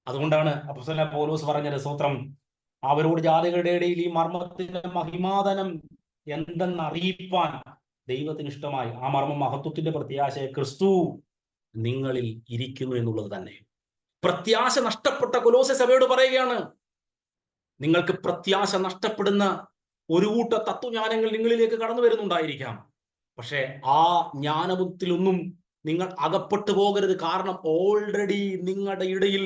അതുകൊണ്ടാണ് അപ്പോസ്തലനായ പൗലോസ് പറഞ്ഞത്, സ്തോത്രം, അവരോട് ജാതികളുടെ ഇടയിൽ ഈ മർമ്മത്തിന്റെ മഹിമാധനം എന്തെന്ന് അറിയിപ്പാൻ ദൈവത്തിന് ഇഷ്ടമായി. ആ മർമ്മം മഹത്വത്തിന്റെ പ്രത്യാശ ക്രിസ്തു നിങ്ങളിൽ ഇരിക്കുന്നു എന്നുള്ളത് തന്നെ. പ്രത്യാശ നഷ്ടപ്പെട്ട കൊലോസ്യ സഭയോട് പറയുകയാണ്, നിങ്ങൾക്ക് പ്രത്യാശ നഷ്ടപ്പെടുന്ന ഒരു കൂട്ട തത്വജ്ഞാനങ്ങൾ നിങ്ങളിലേക്ക് കടന്നു വരുന്നുണ്ടായിരിക്കാം. പക്ഷെ ആ ജ്ഞാനത്തിലൊന്നും നിങ്ങൾ അകപ്പെട്ടു പോകരുത്. കാരണം ഓൾറെഡി നിങ്ങളുടെ ഇടയിൽ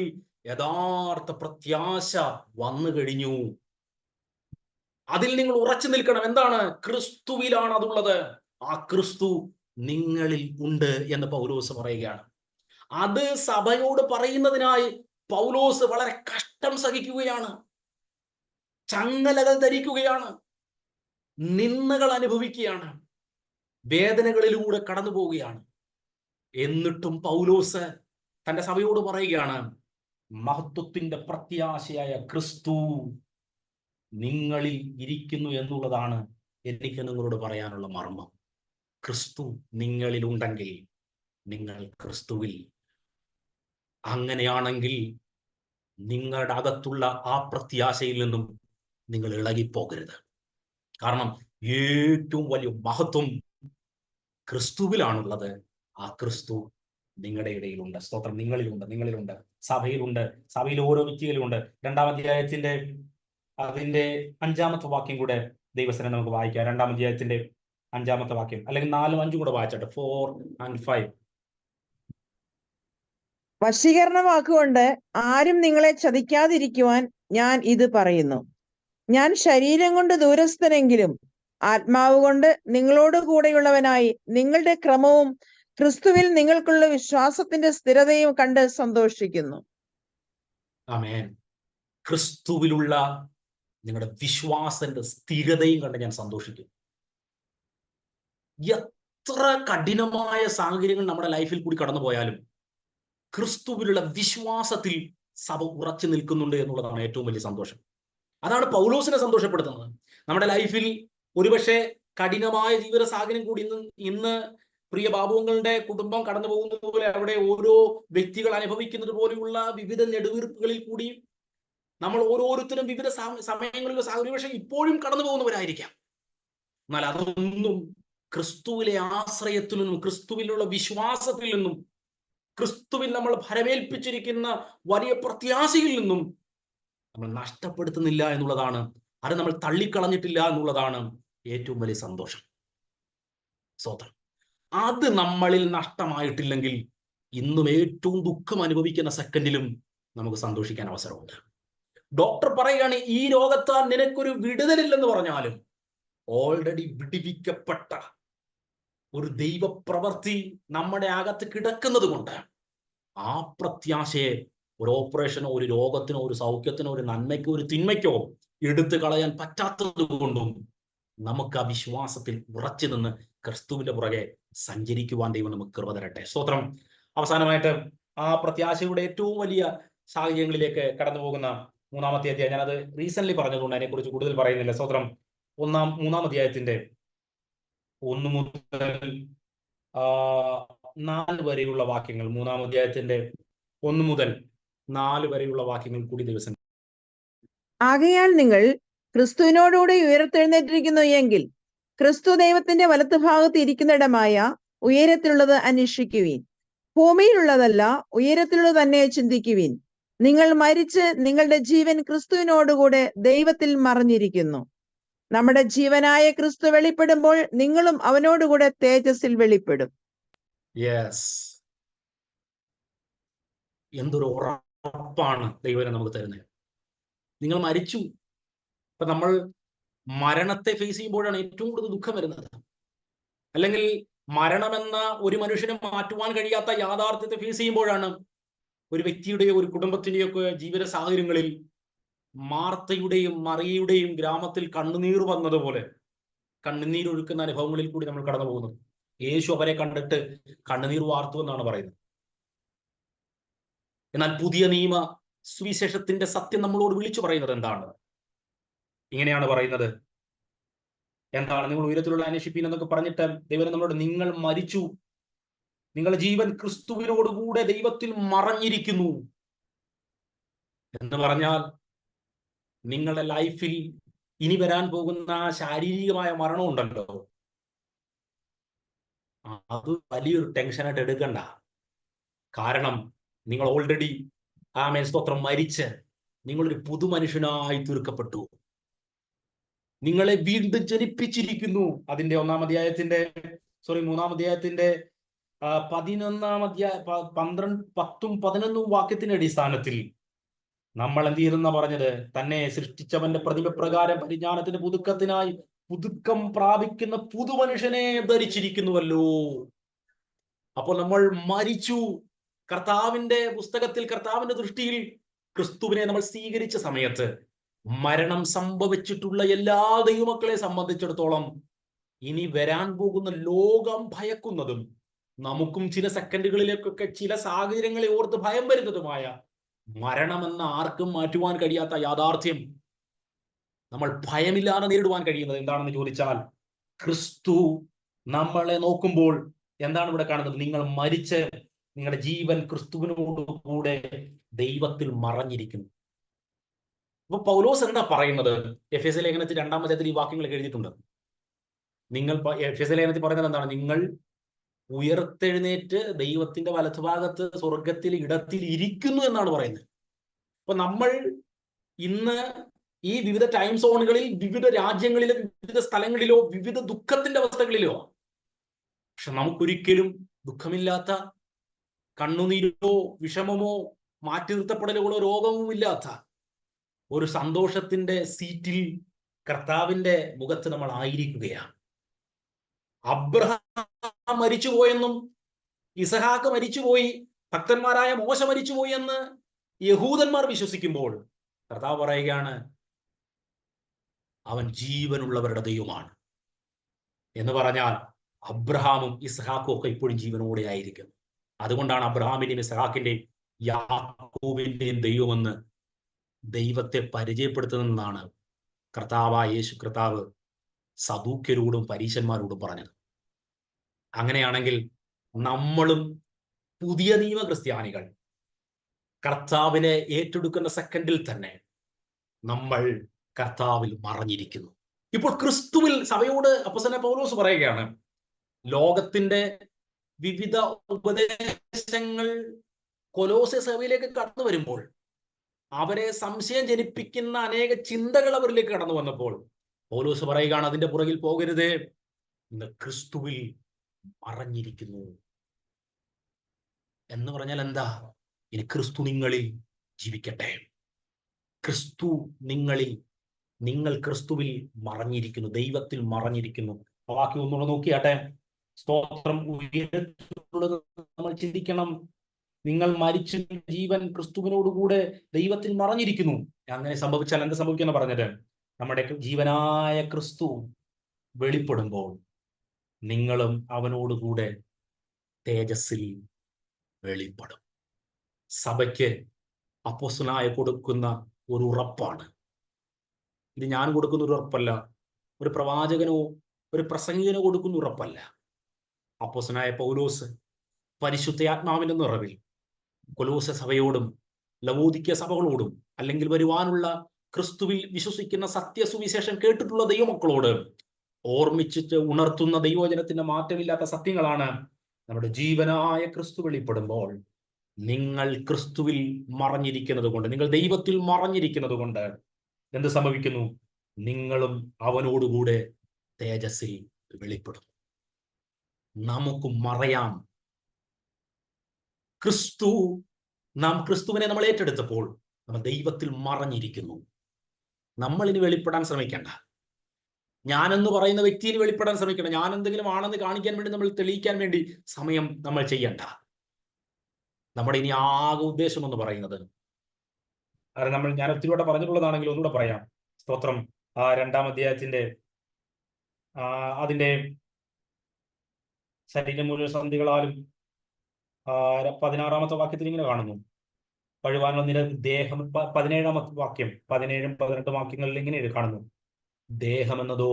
യഥാർത്ഥ പ്രത്യാശ വന്നു കഴിഞ്ഞു. അതിൽ നിങ്ങൾ ഉറച്ചു നിൽക്കണം. എന്താണ്? ക്രിസ്തുവിലാണ് അതുള്ളത്. ആ ക്രിസ്തു നിങ്ങളിൽ ഉണ്ട് എന്ന് പൗലോസ് പറയുകയാണ്. അത് സഭയോട് പറയുന്നതിനായി പൗലോസ് വളരെ കഷ്ടം സഹിക്കുകയാണ്, ചങ്ങലകൾ ധരിക്കുകയാണ്, നിന്ദകൾ അനുഭവിക്കുകയാണ്, വേദനകളിലൂടെ കടന്നു പോവുകയാണ്. എന്നിട്ടും പൗലോസ് തന്റെ സഭയോട് പറയുകയാണ്, മഹത്വത്തിന്റെ പ്രത്യാശയായ ക്രിസ്തു നിങ്ങളിൽ ഇരിക്കുന്നു എന്നുള്ളതാണ് എനിക്ക് നിങ്ങളോട് പറയാനുള്ള മർമ്മം. ക്രിസ്തു നിങ്ങളിൽ ഉണ്ടെങ്കിൽ നിങ്ങൾ ക്രിസ്തുവിൽ. അങ്ങനെയാണെങ്കിൽ നിങ്ങളുടെ അകത്തുള്ള ആ പ്രത്യാശയിൽ നിന്നും നിങ്ങൾ ഇളകിപ്പോകരുത്. കാരണം ഏറ്റവും വലിയ മഹത്വം ക്രിസ്തുവിലാണുള്ളത്. ആ ക്രിസ്തു നിങ്ങളുടെ ഇടയിലുണ്ട്. സ്തോത്രം. നിങ്ങളിലുണ്ട്, സഭയിലുണ്ട്, സഭയിൽ ഓരോ വ്യക്തികളിലുണ്ട്. 2-ാം അധ്യായത്തിന്റെ അതിന്റെ 5-ാമത്തെ വാക്യം കൂടെ ദൈവസനെ നമുക്ക് വായിക്കാം. 2-ാം അധ്യായത്തിന്റെ 5-ാമത്തെ വാക്യം, അല്ലെങ്കിൽ 4ഉം 5ഉം കൂടെ വായിച്ചോട്ടെ. 4 and 5. വശീകരണ വാക്കുകൊണ്ട് ആരും നിങ്ങളെ ചതിക്കാതിരിക്കുവാൻ ഞാൻ ഇത് പറയുന്നു. ഞാൻ ശരീരം കൊണ്ട് ദൂരസ്ഥനെങ്കിലും ആത്മാവ് കൊണ്ട് നിങ്ങളോട് കൂടെയുള്ളവനായി നിങ്ങളുടെ ക്രമവും ക്രിസ്തുവിൽ നിങ്ങൾക്കുള്ള വിശ്വാസത്തിന്റെ സ്ഥിരതയും കണ്ട് സന്തോഷിക്കുന്നു. ആമേൻ. ക്രിസ്തുവിലുള്ള നിങ്ങളുടെ വിശ്വാസന്റെ സ്ഥിരതയും കണ്ട് ഞാൻ സന്തോഷിക്കും. എത്ര കഠിനമായ സാഹചര്യങ്ങൾ നമ്മുടെ ലൈഫിൽ കൂടി കടന്നു പോയാലും ക്രിസ്തുവിലുള്ള വിശ്വാസത്തിൽ സഭ ഉറച്ചു നിൽക്കുന്നുണ്ട് എന്നുള്ളതാണ് ഏറ്റവും വലിയ സന്തോഷം. അതാണ് പൗലോസിനെ സന്തോഷപ്പെടുത്തുന്നത്. നമ്മുടെ ലൈഫിൽ ഒരുപക്ഷെ കഠിനമായ ജീവിത സാഹചര്യം കൂടി ഇന്ന് പ്രിയ ബാബുങ്ങളുടെ കുടുംബം കടന്നു പോകുന്നത് പോലെ, അവിടെ ഓരോ വ്യക്തികൾ അനുഭവിക്കുന്നത് പോലെയുള്ള വിവിധ നെടുവീർപ്പുകളിൽ കൂടി നമ്മൾ ഓരോരുത്തരും വിവിധ സമയങ്ങളിലോ ഒരുപക്ഷെ ഇപ്പോഴും കടന്നു പോകുന്നവരായിരിക്കാം. എന്നാൽ അതൊന്നും ക്രിസ്തുവിലെ ആശ്രയത്തിൽ നിന്നും, ക്രിസ്തുവിലുള്ള വിശ്വാസത്തിൽ നിന്നും, ക്രിസ്തുവിൽ നമ്മൾ ഭരമേൽപ്പിച്ചിരിക്കുന്ന വലിയ പ്രത്യാശയിൽ നിന്നും നമ്മൾ നഷ്ടപ്പെടുത്തുന്നില്ല എന്നുള്ളതാണ്, അത് നമ്മൾ തള്ളിക്കളഞ്ഞിട്ടില്ല എന്നുള്ളതാണ് ഏറ്റവും വലിയ സന്തോഷം. സ്വതന്ത്രം അത് നമ്മളിൽ നഷ്ടമായിട്ടില്ലെങ്കിൽ ഇന്നും ഏറ്റവും ദുഃഖം അനുഭവിക്കുന്ന സെക്കൻഡിലും നമുക്ക് സന്തോഷിക്കാൻ അവസരമുണ്ട്. ഡോക്ടർ പറയുകയാണ്, ഈ രോഗത്താൽ നിനക്കൊരു വിടുതലില്ലെന്ന് പറഞ്ഞാലും ഓൾറെഡി വിടിവിക്കപ്പെട്ട ഒരു ദൈവപ്രവൃത്തി നമ്മുടെ അകത്ത് കിടക്കുന്നത് കൊണ്ട് ആ പ്രത്യാശയെ ഒരു ഓപ്പറേഷനോ, ഒരു രോഗത്തിനോ, ഒരു സൗഖ്യത്തിനോ, ഒരു നന്മയ്ക്കോ, ഒരു തിന്മയ്ക്കോ എടുത്തു കളയാൻ പറ്റാത്തത് കൊണ്ടും നമുക്ക് ആ വിശ്വാസത്തിൽ ഉറച്ചു നിന്ന് ക്രിസ്തുവിന്റെ പുറകെ സഞ്ചരിക്കുവാൻ ദൈവം നമുക്ക് കൃപ തരട്ടെ. സ്തോത്രം. അവസാനമായിട്ട് ആ പ്രത്യാശയുടെ ഏറ്റവും വലിയ സാഹചര്യങ്ങളിലേക്ക് കടന്നു പോകുന്ന മൂന്നാമത്തെ അധ്യായം, ഞാനത് റീസെന്റ് പറഞ്ഞതുകൊണ്ട് അതിനെക്കുറിച്ച് കൂടുതൽ പറയുന്നില്ല. സ്തോത്രം. മൂന്നാം അധ്യായത്തിന്റെ 1 മുതൽ 4 വരെയുള്ള വാക്യങ്ങൾ, 3-ാം അധ്യായത്തിന്റെ 1 മുതൽ 4 വരെയുള്ള വാക്യങ്ങൾ കൂടി ദിവസം. ആകയാൽ നിങ്ങൾ ക്രിസ്തുവിനോടുകൂടി ഉയർത്തെഴുന്നേറ്റിരിക്കുന്നു എങ്കിൽ ക്രിസ്തു ദൈവത്തിന്റെ വലത്തുഭാഗത്ത് ഇരിക്കുന്നിടമായ ഉയരത്തിലുള്ളത് അന്വേഷിക്കുവിൻ. ഭൂമിയിലുള്ളതല്ല, ഉയരത്തിലുള്ളത് തന്നെ ചിന്തിക്കുവിൻ. നിങ്ങൾ മരിച്ച് നിങ്ങളുടെ ജീവൻ ക്രിസ്തുവിനോടുകൂടെ ദൈവത്തിൽ മറഞ്ഞിരിക്കുന്നു. നമ്മുടെ ജീവനായ ക്രിസ്തു വെളിപ്പെടുമ്പോൾ നിങ്ങളും അവനോടുകൂടെ തേജസ്സിൽ വെളിപ്പെടും. യെസ്, എന്തൊരു ഉറപ്പാണ് ദൈവം നമുക്ക് തരുന്നത്. നിങ്ങൾ മരിച്ചു. ഇപ്പൊ നമ്മൾ മരണത്തെ ഫേസ് ചെയ്യുമ്പോഴാണ് ഏറ്റവും കൂടുതൽ ദുഃഖം വരുന്നത്. അല്ലെങ്കിൽ മരണമെന്ന ഒരു മനുഷ്യനെ മാറ്റുവാൻ കഴിയാത്ത യാഥാർത്ഥ്യത്തെ ഫേസ് ചെയ്യുമ്പോഴാണ് ഒരു വ്യക്തിയുടെയോ ഒരു കുടുംബത്തിന്റെയോ ഒക്കെ ജീവിത സാഹചര്യങ്ങളിൽ മാർത്തയുടെയും മറിയയുടെയും ഗ്രാമത്തിൽ കണ്ണുനീർ വന്നതുപോലെ കണ്ണുനീരൊഴുക്കുന്ന അനുഭവങ്ങളിൽ കൂടി നമ്മൾ കടന്നു പോകുന്നത്. യേശു അവരെ കണ്ടിട്ട് കണ്ണുനീർ വാർത്തു എന്നാണ് പറയുന്നത്. എന്നാൽ പുതിയ നിയമ സുവിശേഷത്തിന്റെ സത്യം നമ്മളോട് വിളിച്ചു പറയുന്നത് എന്താണ്? ഇങ്ങനെയാണ് പറയുന്നത്. എന്താണ്? നിങ്ങൾ ഉയരത്തിലുള്ള അന്വേഷിപ്പീൻ എന്നൊക്കെ പറഞ്ഞിട്ട് ദൈവം നമ്മളോട്, നിങ്ങൾ മരിച്ചു, നിങ്ങളുടെ ജീവൻ ക്രിസ്തുവിനോടുകൂടെ ദൈവത്തിൽ മറഞ്ഞിരിക്കുന്നു എന്ന് പറഞ്ഞാൽ നിങ്ങളുടെ ലൈഫിൽ ഇനി വരാൻ പോകുന്ന ശാരീരികമായ മരണം ഉണ്ടല്ലോ, അത് വലിയൊരു ടെൻഷനായിട്ട് എടുക്കണ്ട. കാരണം നിങ്ങൾ ഓൾറെഡി സ്തോത്രം മരിച്ച് നിങ്ങളൊരു പുതു മനുഷ്യനായി തീർക്കപ്പെട്ടു. നിങ്ങളെ വീണ്ടും ജനിപ്പിച്ചിരിക്കുന്നു. അതിന്റെ 3-ാം അധ്യായത്തിന്റെ 11-ാം അധ്യായ 10-ഉം 11 വാക്യത്തിന്റെ അടിസ്ഥാനത്തിൽ നമ്മൾ എന്ത് ചെയ്തെന്ന പറഞ്ഞത്? തന്നെ സൃഷ്ടിച്ചവന്റെ പ്രതിമപ്രകാരം പരിജ്ഞാനത്തിന്റെ പുതുക്കത്തിനായി പുതുക്കം പ്രാപിക്കുന്ന പുതുമനുഷ്യനെ ധരിച്ചിരിക്കുന്നുവല്ലോ. അപ്പോൾ നമ്മൾ മരിച്ചു. കർത്താവിന്റെ പുസ്തകത്തിൽ, കർത്താവിന്റെ ദൃഷ്ടിയിൽ ക്രിസ്തുവിനെ നമ്മൾ സ്വീകരിച്ച സമയത്ത് മരണം സംഭവിച്ചിട്ടുള്ള എല്ലാ ദൈവമക്കളെ സംബന്ധിച്ചിടത്തോളം ഇനി വരാൻ പോകുന്ന ലോകം ഭയക്കുന്നതും നമുക്കും ചില സെക്കൻഡുകളിലേക്കൊക്കെ ചില സാഹചര്യങ്ങളെ ഓർത്ത് ഭയം വരുന്നതുമായ മരണമെന്ന ആർക്കും മാറ്റുവാൻ കഴിയാത്ത യാഥാർത്ഥ്യം നമ്മൾ ഭയമില്ലാതെ നേരിടുവാൻ കഴിയുന്നത് എന്താണെന്ന് ചോദിച്ചാൽ, ക്രിസ്തു നമ്മളെ നോക്കുമ്പോൾ എന്താണ് ഇവിടെ കാണുന്നത്? നിങ്ങൾ മരിച്ച് നിങ്ങളുടെ ജീവൻ ക്രിസ്തുവിനോടുകൂടെ ദൈവത്തിൽ മറഞ്ഞിരിക്കുന്നു. അപ്പൊ പൗലോസ് എന്താ പറയുന്നത്? എഫേസ്യ ലേഖനത്തിൽ 2-ാം അധ്യായത്തിൽ ഈ വാക്യങ്ങൾ എഴുതിയിട്ടുണ്ട്. എഫേസ്യ ലേഖനത്തിൽ പറയുന്നത് എന്താണ്? നിങ്ങൾ ഉയർത്തെഴുന്നേറ്റ് ദൈവത്തിന്റെ വലത്തുഭാഗത്ത് സ്വർഗത്തിൽ ഇടത്തിൽ ഇരിക്കുന്നു എന്നാണ് പറയുന്നത്. അപ്പൊ നമ്മൾ ഇന്ന് ഈ വിവിധ ടൈം സോണുകളിൽ, വിവിധ രാജ്യങ്ങളിലോ, വിവിധ സ്ഥലങ്ങളിലോ, വിവിധ ദുഃഖത്തിന്റെ അവസ്ഥകളിലോ, പക്ഷെ നമുക്കൊരിക്കലും ദുഃഖമില്ലാത്ത, കണ്ണുനീരോ വിഷമമോ മാറ്റി നിർത്തപ്പെടലുകളോ രോഗമോ ഇല്ലാത്ത ഒരു സന്തോഷത്തിന്റെ സീറ്റിൽ കർത്താവിന്റെ മുഖത്ത് നമ്മൾ ആയിരിക്കുകയാണ്. അബ്രഹാം മരിച്ചുപോയെന്നും ഇസഹാക്ക് മരിച്ചുപോയി, ഭക്തന്മാരായ മോശ മരിച്ചുപോയി എന്ന് യഹൂദന്മാർ വിശ്വസിക്കുമ്പോൾ കർത്താവ് പറയുകയാണ്, അവൻ ജീവനുള്ളവരുടെ ദൈവമാണ് എന്ന് പറഞ്ഞാൽ അബ്രഹാമും ഇസ്ഹാക്കും ഒക്കെ ഇപ്പോഴും ജീവനോടെ ആയിരിക്കും. അതുകൊണ്ടാണ് അബ്രഹാമിന്റെയും ഇസ്ഹാക്കിന്റെയും യാക്കോബിന്റെയും ദൈവമെന്ന് ദൈവത്തെ പരിചയപ്പെടുത്തുന്നതെന്നാണ് കർത്താവായ യേശു കർത്താവ് സദൂക്യരോടും പരീശന്മാരോടും പറഞ്ഞത്. അങ്ങനെയാണെങ്കിൽ നമ്മളും പുതിയ നിയമ ക്രിസ്ത്യാനികൾ കർത്താവിനെ ഏറ്റെടുക്കുന്ന സെക്കൻഡിൽ തന്നെ നമ്മൾ കർത്താവിൽ മറഞ്ഞിരിക്കുന്നു. ഇപ്പോൾ ക്രിസ്തുവിൽ സഭയോട് അപ്പോസ്തലനായ പൗലോസ് പറയുകയാണ്, ലോകത്തിന്റെ വിവിധ ഉപദേശങ്ങൾ കൊലോസ്യ സഭയിലേക്ക് കടന്നു വരുമ്പോൾ, അവരെ സംശയം ജനിപ്പിക്കുന്ന അനേക ചിന്തകൾ അവരിലേക്ക് കടന്നു വന്നപ്പോൾ പൗലോസ് പറയുകയാണ്, അതിന്റെ പുറകിൽ പോകരുതേ, ഇന്ന് ക്രിസ്തുവിൽ മറഞ്ഞിരിക്കുന്നു. എന്ന് പറഞ്ഞാൽ എന്താ? ഇനി ക്രിസ്തു നിങ്ങളിൽ ജീവിക്കട്ടെ. ക്രിസ്തു നിങ്ങളിൽ, നിങ്ങൾ ക്രിസ്തുവിൽ മറഞ്ഞിരിക്കുന്നു, ദൈവത്തിൽ മറഞ്ഞിരിക്കുന്നു. വാക്യം ഒന്നുകൂടെ നോക്കിയാട്ടെ. സ്തോത്രം. ഉയരത്തിലുള്ളത് നമ്മൾ ചിന്തിക്കണം. നിങ്ങൾ മരിച്ച ജീവൻ ക്രിസ്തുവിനോടുകൂടെ ദൈവത്തിൽ മറഞ്ഞിരിക്കുന്നു. അങ്ങനെ സംഭവിച്ചാൽ എന്ത് സംഭവിക്കുന്ന പറഞ്ഞത്? നമ്മുടെ ജീവനായ ക്രിസ്തു വെളിപ്പെടുമ്പോൾ നിങ്ങളും അവനോടുകൂടെ തേജസ്സിൽ വെളിപ്പെടും. സഭയ്ക്ക് അപ്പോസ്തലനായ കൊടുക്കുന്ന ഒരു ഉറപ്പാണ്. ഇത് ഞാൻ കൊടുക്കുന്ന ഒരു ഉറപ്പല്ല, ഒരു പ്രവാചകനോ ഒരു പ്രസംഗികനോ കൊടുക്കുന്ന ഉറപ്പല്ല. അപ്പോസ്തലനായ പൗലോസ് പരിശുദ്ധാത്മാവിന്റെ നിറവിൽ കൊലോസ്യ സഭയോടും ലവോദിക്യ സഭകളോടും, അല്ലെങ്കിൽ വരുവാനുള്ള ക്രിസ്തുവിൽ വിശ്വസിക്കുന്ന സത്യസുവിശേഷം കേട്ടിട്ടുള്ള ദൈവമക്കളോട് ഓർമ്മിച്ചിട്ട് ഉണർത്തുന്ന ദൈവവചനത്തിന്റെ മാറ്റമില്ലാത്ത സത്യങ്ങളാണ്. നമ്മുടെ ജീവനായ ക്രിസ്തു വെളിപ്പെടുമ്പോൾ നിങ്ങൾ ക്രിസ്തുവിൽ മറഞ്ഞിരിക്കുന്നത് കൊണ്ട്, നിങ്ങൾ ദൈവത്തിൽ മറഞ്ഞിരിക്കുന്നത് കൊണ്ട് എന്ത് സംഭവിക്കുന്നു? നിങ്ങളും അവനോടുകൂടെ തേജസ്സിൽ വെളിപ്പെടും. നമുക്ക് മറയാം. നാം ക്രിസ്തുവിനെ നമ്മൾ ഏറ്റെടുത്തപ്പോൾ നമ്മൾ ദൈവത്തിൽ മറഞ്ഞിരിക്കുന്നു. നമ്മൾ ഇനി വെളിപ്പെടാൻ ശ്രമിക്കണ്ട. ഞാനെന്ന് പറയുന്ന വ്യക്തിയിൽ വെളിപ്പെടാൻ ശ്രമിക്കണം. ഞാൻ എന്തെങ്കിലും ആണെന്ന് കാണിക്കാൻ വേണ്ടി, നമ്മൾ തെളിയിക്കാൻ വേണ്ടി സമയം നമ്മൾ ചെയ്യണ്ട. നമ്മുടെ ഇനി ആകെ ഉദ്ദേശം എന്ന് പറയുന്നത്, കാരണം ഞാൻ ഒത്തിരി വട്ടം പറഞ്ഞിട്ടുള്ളതാണെങ്കിൽ ഒന്നുകൂടെ പറയാം. സ്തോത്രം. 2-ാം അധ്യായത്തിന്റെ അതിന്റെ ശരീരമൂല സന്ധികളാലും 16-ാമത്തെ വാക്യത്തിൽ ഇങ്ങനെ കാണുന്നു, പഴുവാനുള്ള നിര ദേഹം. 17-ാമത്തെ വാക്യം, 17ഉം 18 വാക്യങ്ങളിൽ ഇങ്ങനെ കാണുന്നു, ദേഹം എന്നതോ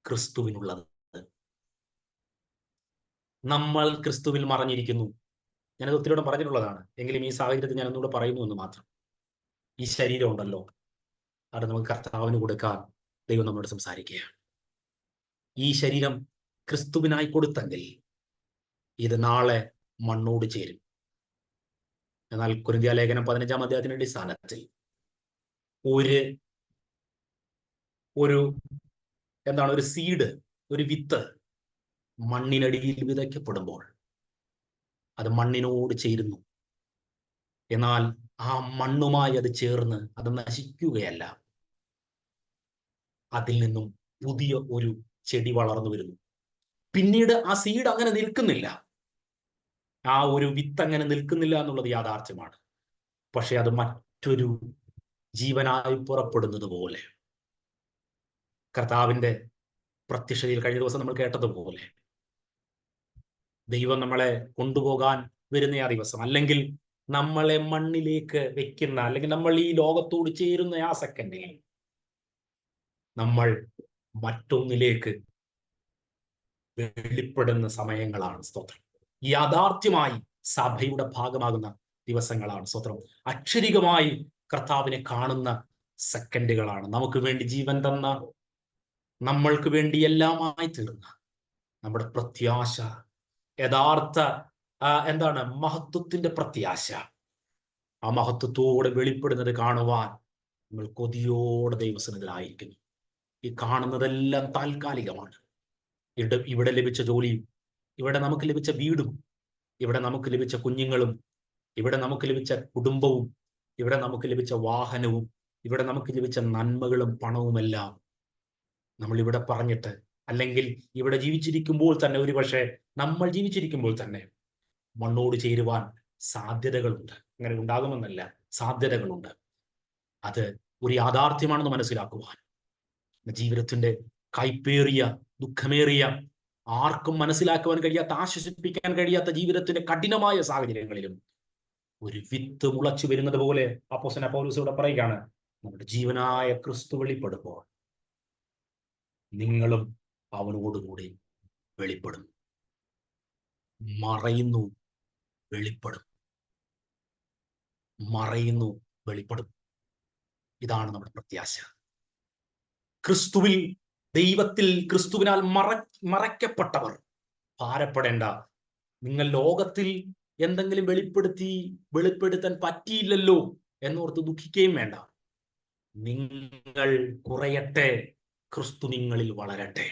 ക്രിസ്തുവിനുള്ളത്. നമ്മൾ ക്രിസ്തുവിൽ മറഞ്ഞിരിക്കുന്നു. ഞാനത് ഒത്തിരിയോടെ പറഞ്ഞിട്ടുള്ളതാണ്, എങ്കിലും ഈ സാഹചര്യത്തിൽ ഞാൻ ഒന്നുകൂടെ പറയുന്നു എന്ന് മാത്രം. ഈ ശരീരം ഉണ്ടല്ലോ, അത് നമുക്ക് കർത്താവിന് കൊടുക്കാൻ ദൈവം നമ്മോട് സംസാരിക്കുകയാണ്. ഈ ശരീരം ക്രിസ്തുവിനായി കൊടുത്തെങ്കിൽ ഇത് നാളെ മണ്ണോട് ചേരും. എന്നാൽ കൊരിന്ത്യ ലേഖനം 15-ാം അധ്യായത്തിന്റെ അടിസ്ഥാനത്തിൽ ഒരു സീഡ്, ഒരു വിത്ത് മണ്ണിനടിയിൽ വിതയ്ക്കപ്പെടുമ്പോൾ അത് മണ്ണിനോട് ചേരുന്നു. എന്നാൽ ആ മണ്ണുമായി അത് ചേർന്ന് അത് നശിക്കുകയല്ല, അതിൽ നിന്നും പുതിയ ഒരു ചെടി വളർന്നു വരുന്നു. പിന്നീട് ആ സീഡ് അങ്ങനെ നിൽക്കുന്നില്ല, ആ ഒരു വിത്ത് അങ്ങനെ നിൽക്കുന്നില്ല എന്നുള്ളത് യാഥാർത്ഥ്യമാണ്. പക്ഷെ അത് മറ്റൊരു ജീവനായി പുറപ്പെടുന്നത് പോലെ, കർത്താവിന്റെ പ്രത്യക്ഷതയിൽ കഴിഞ്ഞ ദിവസം നമ്മൾ കേട്ടതുപോലെ, ദൈവം നമ്മളെ കൊണ്ടുപോകാൻ വരുന്ന ആ ദിവസം, അല്ലെങ്കിൽ നമ്മളെ മണ്ണിലേക്ക് വെക്കുന്ന, അല്ലെങ്കിൽ നമ്മൾ ഈ ലോകത്തോട് ചേരുന്ന ആ സെക്കൻഡിൽ നമ്മൾ മറ്റൊന്നിലേക്ക് വെളിപ്പെടുന്ന സമയങ്ങളാണ്. സ്തോത്രം. യാഥാർത്ഥ്യമായി സഭയുടെ ഭാഗമാകുന്ന ദിവസങ്ങളാണ്. സ്തോത്രം. അക്ഷരികമായി കർത്താവിനെ കാണുന്ന സെക്കൻഡുകളാണ്. നമുക്ക് വേണ്ടി ജീവൻ തന്ന, നമ്മൾക്ക് വേണ്ടി എല്ലാമായി തീർന്ന നമ്മുടെ പ്രത്യാശ, യഥാർത്ഥ മഹത്വത്തിന്റെ പ്രത്യാശ, ആ മഹത്വത്തോടെ വെളിപ്പെടുന്നത് കാണുവാൻ നമ്മൾ കൊതിയോടെ ദൈവസന്നിധിയിലായിരിക്കുന്നു. ഈ കാണുന്നതെല്ലാം താൽക്കാലികമാണ്. ഇവിടെ ലഭിച്ച ജോലിയും, ഇവിടെ നമുക്ക് ലഭിച്ച വീടും, ഇവിടെ നമുക്ക് ലഭിച്ച കുഞ്ഞുങ്ങളും, ഇവിടെ നമുക്ക് ലഭിച്ച കുടുംബവും, ഇവിടെ നമുക്ക് ലഭിച്ച വാഹനവും, ഇവിടെ നമുക്ക് ലഭിച്ച നന്മകളും പണവുമെല്ലാം നമ്മൾ ഇവിടെ പറഞ്ഞിട്ട്, അല്ലെങ്കിൽ ഇവിടെ ജീവിച്ചിരിക്കുമ്പോൾ തന്നെ, ഒരുപക്ഷെ നമ്മൾ ജീവിച്ചിരിക്കുമ്പോൾ തന്നെ മണ്ണോട് ചേരുവാൻ സാധ്യതകളുണ്ട്. അങ്ങനെ ഉണ്ടാകുമെന്നല്ല, സാധ്യതകളുണ്ട്. അത് ഒരു യാഥാർത്ഥ്യമാണെന്ന് മനസ്സിലാക്കുവാൻ, ജീവിതത്തിന്റെ കൈപ്പേറിയ, ദുഃഖമേറിയ, ആർക്കും മനസ്സിലാക്കുവാൻ കഴിയാത്ത, ആശ്വസിപ്പിക്കാൻ കഴിയാത്ത ജീവിതത്തിന്റെ കഠിനമായ സാഹചര്യങ്ങളിലും ഒരു വിത്ത് മുളച്ചു വരുന്നത് പോലെ അപ്പോസ്തലനായ പൗലോസ് ഇവിടെ പറയുകയാണ്, നമ്മുടെ ജീവനായ ക്രിസ്തു വെളിപ്പെടുമ്പോൾ നിങ്ങളും അവനോടുകൂടി വെളിപ്പെടും. മറയുന്നു, വെളിപ്പെടും. മറയുന്നു, വെളിപ്പെടും. ഇതാണ് നമ്മുടെ പ്രത്യാശ. ക്രിസ്തുവിൽ, ദൈവത്തിൽ, ക്രിസ്തുവിനാൽ മറയ്ക്കപ്പെട്ടവർ ഭാരപ്പെടേണ്ട. നിങ്ങൾ ലോകത്തിൽ എന്തെങ്കിലും വെളിപ്പെടുത്താൻ പറ്റിയില്ലല്ലോ എന്നോർത്ത് ദുഃഖിക്കുകയും വേണ്ട. നിങ്ങൾ കുറയട്ടെ, ക്രിസ്തു നിങ്ങളിൽ വളരട്ടെ.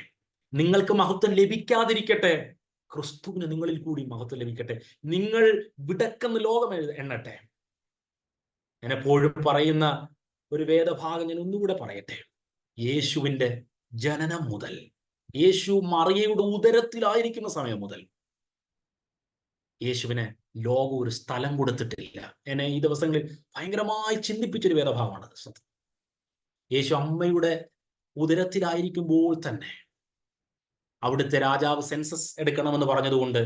നിങ്ങൾക്ക് മഹത്വം ലഭിക്കാതിരിക്കട്ടെ, ക്രിസ്തുവിന് നിങ്ങളിൽ കൂടി മഹത്വം ലഭിക്കട്ടെ. നിങ്ങൾ വിടക്കെന്ന് ലോകം എണ്ണട്ടെ. ഞാൻ എപ്പോഴും പറയുന്ന ഒരു വേദഭാഗം ഞാൻ ഒന്നുകൂടെ പറയട്ടെ. യേശുവിന്റെ ജനനം മുതൽ, യേശു മറിയയുടെ ഉദരത്തിലായിരിക്കുന്ന സമയം മുതൽ യേശുവിനെ ലോകം ഒരു സ്ഥലം കൊടുത്തിട്ടില്ല. എന്നെ ഈ ദിവസങ്ങളിൽ ഭയങ്കരമായി ചിന്തിപ്പിച്ചൊരു വേദഭാഗമാണ്. യേശു അമ്മയുടെ ഉദരത്തിലായിരിക്കുമ്പോൾ തന്നെ അവിടുത്തെ രാജാവ് സെൻസസ് എടുക്കണമെന്ന് പറഞ്ഞതുകൊണ്ട്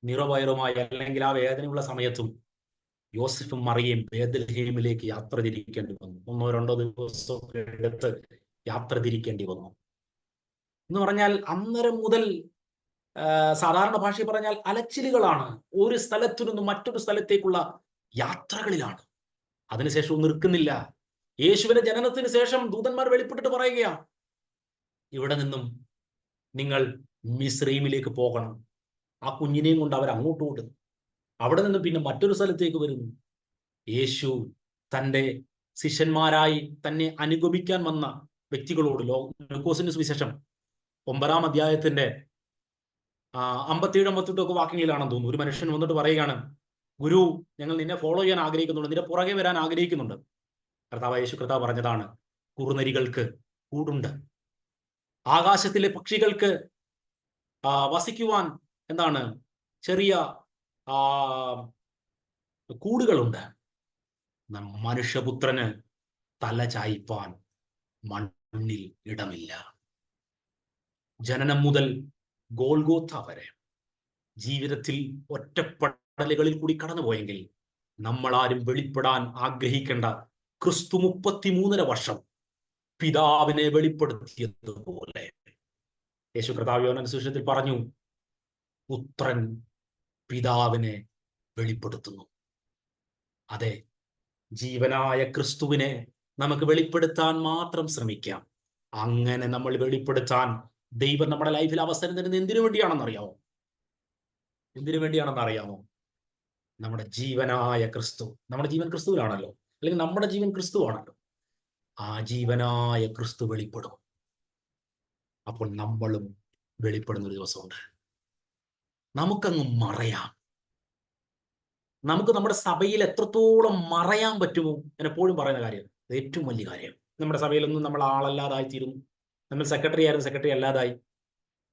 നിറവയറുമായി, അല്ലെങ്കിൽ ആ വേദനയുള്ള സമയത്തും യോസഫും മറിയയും ബേത്ലഹേമിലേക്ക് യാത്ര തിരിക്കേണ്ടി വന്നു. 1-2 ദിവസമൊക്കെ എടുത്ത് യാത്ര തിരിക്കേണ്ടി വന്നു എന്ന് പറഞ്ഞാൽ, അന്നേരം മുതൽ സാധാരണ ഭാഷയിൽ പറഞ്ഞാൽ അലച്ചിലുകളാണ്. ഒരു സ്ഥലത്തു നിന്നും മറ്റൊരു സ്ഥലത്തേക്കുള്ള യാത്രകളിലാണ്. അതിനുശേഷം നിൽക്കുന്നില്ല. യേശുവിന്റെ ജനനത്തിന് ശേഷം ദൂതന്മാർ വെളിപ്പെട്ടിട്ട് പറയുകയാണ്, ഇവിടെ നിന്നും നിങ്ങൾ മിസ്രൈമിലേക്ക് പോകണം. ആ കുഞ്ഞിനെയും കൊണ്ട് അവർ അങ്ങോട്ട് ഓടുന്നു. അവിടെ നിന്ന് പിന്നെ മറ്റൊരു സ്ഥലത്തേക്ക് വരുന്നു. യേശു തൻ്റെ ശിഷ്യന്മാരായി തന്നെ അനുഗമിക്കാൻ വന്ന വ്യക്തികളോട്, ലൂക്കോസിന്റെ സുവിശേഷം 9-ാം അധ്യായത്തിന്റെ 57-58 വാക്യങ്ങളിലാണെന്ന് തോന്നുന്നു, ഒരു മനുഷ്യൻ വന്നിട്ട് പറയുകയാണ്, ഗുരു, ഞങ്ങൾ നിന്നെ ഫോളോ ചെയ്യാൻ ആഗ്രഹിക്കുന്നുണ്ട്, നിന്റെ പുറകെ വരാൻ ആഗ്രഹിക്കുന്നുണ്ട്. യേശു കർത്താവ് പറഞ്ഞതാണ്, കുറുനരികൾക്ക് കൂടുണ്ട്, ആകാശത്തിലെ പക്ഷികൾക്ക് വസിക്കുവാൻ ചെറിയ കൂടുകളുണ്ട്, മനുഷ്യപുത്രന് തല ചായ്പാൻ മണ്ണിൽ ഇടമില്ല. ജനനം മുതൽ ഗോൽഗോഥ വരെ ജീവിതത്തിൽ ഒറ്റപ്പെടലുകളിൽ കൂടി കടന്നുപോയെങ്കിൽ നമ്മളാരും വെളിപ്പെടാൻ ആഗ്രഹിക്കേണ്ട ക്രിസ്തു 33.5 വർഷം പിതാവിനെ വെളിപ്പെടുത്തിയതുപോലെ യേശു കർത്താവ് യോഹന്നാൻ സുവിശേഷത്തിൽ പറഞ്ഞു, പുത്രൻ പിതാവിനെ വെളിപ്പെടുത്തുന്നു. അതെ, ജീവനായ ക്രിസ്തുവിനെ നമുക്ക് വെളിപ്പെടുത്താൻ മാത്രം ശ്രമിക്കാം. അങ്ങനെ നമ്മൾ വെളിപ്പെടുത്താൻ ദൈവം നമ്മുടെ ലൈഫിൽ അവസരം തരുന്നത് എന്തിനു വേണ്ടിയാണെന്നറിയാമോ? നമ്മുടെ ജീവനായ ക്രിസ്തു, നമ്മുടെ ജീവൻ ക്രിസ്തുവിലാണല്ലോ, അല്ലെങ്കിൽ നമ്മുടെ ജീവൻ ക്രിസ്തുവാണല്ലോ. ആ ജീവനായ ക്രിസ്തു വെളിപ്പെടും. അപ്പോൾ നമ്മളും വെളിപ്പെടുന്ന ഒരു ദിവസമുണ്ട്. നമുക്കങ്ങ് മറയാം. നമുക്ക് നമ്മുടെ സഭയിൽ എത്രത്തോളം മറയാൻ പറ്റുമോ, ഞാൻ എപ്പോഴും പറയുന്ന കാര്യം, ഏറ്റവും വലിയ കാര്യം. നമ്മുടെ സഭയിലൊന്നും നമ്മൾ ആളല്ലാതായിത്തീരുന്നു. നമ്മൾ സെക്രട്ടറി ആയിരുന്നു, സെക്രട്ടറി അല്ലാതായി.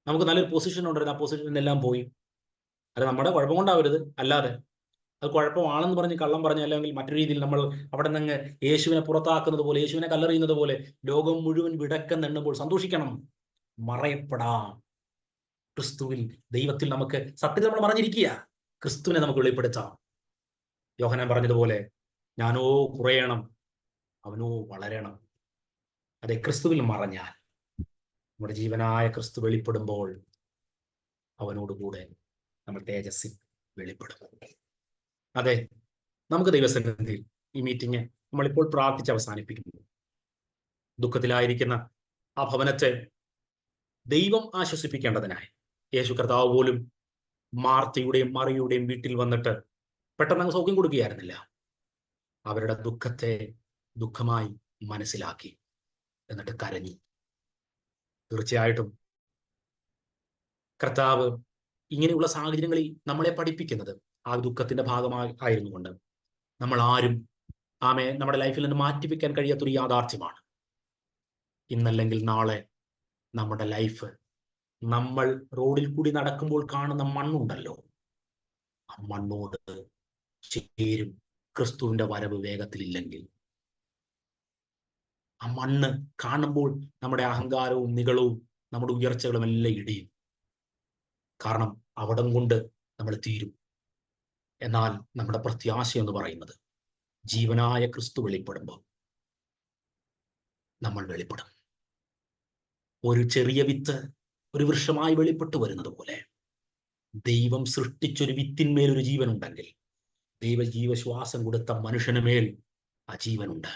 നമുക്ക് നല്ലൊരു പൊസിഷൻ ഉണ്ടായിരുന്നു, ആ പൊസിഷനിൽ എല്ലാം പോയി. അത് നമ്മുടെ കുഴപ്പം കൊണ്ടാവരുത്, അല്ലാതെ അത് കുഴപ്പമാണെന്ന് പറഞ്ഞ് കള്ളം പറഞ്ഞ്, അല്ലെങ്കിൽ മറ്റൊരു രീതിയിൽ നമ്മൾ അവിടെ നിന്ന് യേശുവിനെ പുറത്താക്കുന്നത് പോലെ, യേശുവിനെ കല്ലെറിയുന്നത് പോലെ ലോകം മുഴുവൻ വിടക്കെന്നെണ്ണുമ്പോൾ സന്തോഷിക്കണം. മറയപ്പെടാം. ക്രിസ്തുവിൽ, ദൈവത്തിൽ നമുക്ക് സത്യത്തിൽ നമ്മൾ മറഞ്ഞിരിക്കുക. ക്രിസ്തുവിനെ നമുക്ക് വെളിപ്പെടുത്താം. യോഹന്നാൻ പറഞ്ഞതുപോലെ, ഞാനോ കുറയണം, അവനോ വളരണം. അതെ, ക്രിസ്തുവിൽ മറഞ്ഞാൽ നമ്മുടെ ജീവനായ ക്രിസ്തു വെളിപ്പെടുമ്പോൾ അവനോടുകൂടെ നമ്മൾ തേജസ്സിൽ വെളിപ്പെടും. അതെ, നമുക്ക് ദൈവസന്നിധിയിൽ ഈ മീറ്റിംഗ് നമ്മളിപ്പോൾ പ്രാർത്ഥിച്ച് അവസാനിപ്പിക്കുന്നു. ദുഃഖത്തിലായിരിക്കുന്ന ആ ഭവനത്തെ ദൈവം ആശ്വസിപ്പിക്കേണ്ടതിനായി യേശു കർത്താവ് പോലും മാർത്തയുടെയും മറിയുടെയും വീട്ടിൽ വന്നിട്ട് പെട്ടെന്ന് അങ്ങ് സൗഖ്യം കൊടുക്കുകയായിരുന്നില്ല. അവരുടെ ദുഃഖത്തെ ദുഃഖമായി മനസ്സിലാക്കി, എന്നിട്ട് കരഞ്ഞു. തീർച്ചയായിട്ടും കർത്താവ് ഇങ്ങനെയുള്ള സാഹചര്യങ്ങളിൽ നമ്മളെ പഠിപ്പിക്കുന്നത് ആ ദുഃഖത്തിന്റെ ഭാഗമായിരുന്നു. നമ്മൾ ആരും നമ്മുടെ ലൈഫിൽ നിന്ന് മാറ്റിവെക്കാൻ കഴിയാത്തൊരു യാഥാർത്ഥ്യമാണ്. ഇന്നല്ലെങ്കിൽ നാളെ നമ്മുടെ ലൈഫ്, നമ്മൾ റോഡിൽ കൂടി നടക്കുമ്പോൾ കാണുന്ന മണ്ണുണ്ടല്ലോ, ആ മണ്ണോട് ചേരും ക്രിസ്തുവിന്റെ വരവ് വേഗത്തിലില്ലെങ്കിൽ. ആ മണ്ണ് കാണുമ്പോൾ നമ്മുടെ അഹങ്കാരവും നിഗളവും നമ്മുടെ ഉയർച്ചകളും എല്ലാം ഇടിയും. കാരണം അവിടം കൊണ്ട് നമ്മൾ തീരും. എന്നാൽ നമ്മുടെ പ്രത്യാശ എന്ന് പറയുന്നത് ജീവനായ ക്രിസ്തു വെളിപ്പെടുമ്പോൾ നമ്മൾ വെളിപ്പെടും. ഒരു ചെറിയ വിത്ത് ഒരു വൃക്ഷമായി വെളിപ്പെട്ടു വരുന്നത് പോലെ ദൈവം സൃഷ്ടിച്ചൊരു വിത്തിന്മേൽ ഒരു ജീവനുണ്ടെങ്കിൽ ജീവശ്വാസം കൊടുത്ത മനുഷ്യന് മേൽ ആ ജീവനുണ്ട്.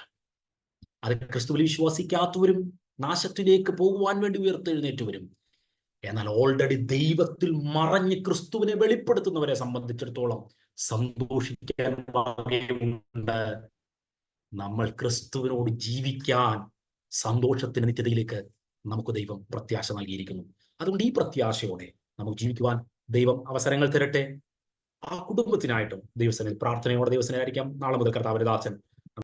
അത് ക്രിസ്തുവിൽ വിശ്വസിക്കാത്തവരും നാശത്തിലേക്ക് പോകുവാൻ വേണ്ടി ഉയർത്തെഴുന്നേറ്റ് വരും. എന്നാൽ ഓൾറെഡി ദൈവത്തിൽ മറഞ്ഞ് ക്രിസ്തുവിനെ വെളിപ്പെടുത്തുന്നവരെ സംബന്ധിച്ചിടത്തോളം സന്തോഷിക്കാൻ വകയുണ്ട്. നമ്മൾ ക്രിസ്തുവിനോട് ജീവിക്കാൻ സന്തോഷത്തിന് നിത്യതയിലേക്ക് നമുക്ക് ദൈവം പ്രത്യാശ നൽകിയിരിക്കുന്നു. അതുകൊണ്ട് ഈ പ്രത്യാശയോടെ നമുക്ക് ജീവിക്കുവാൻ ദൈവം അവസരങ്ങൾ തരട്ടെ. ആ കുടുംബത്തിനായിട്ടും ദൈവസേനയിൽ പ്രാർത്ഥനയോടെ ദൈവസേനയായിരിക്കാം. നാളെ മുതൽ കർത്താവിന്റെ ദാസൻ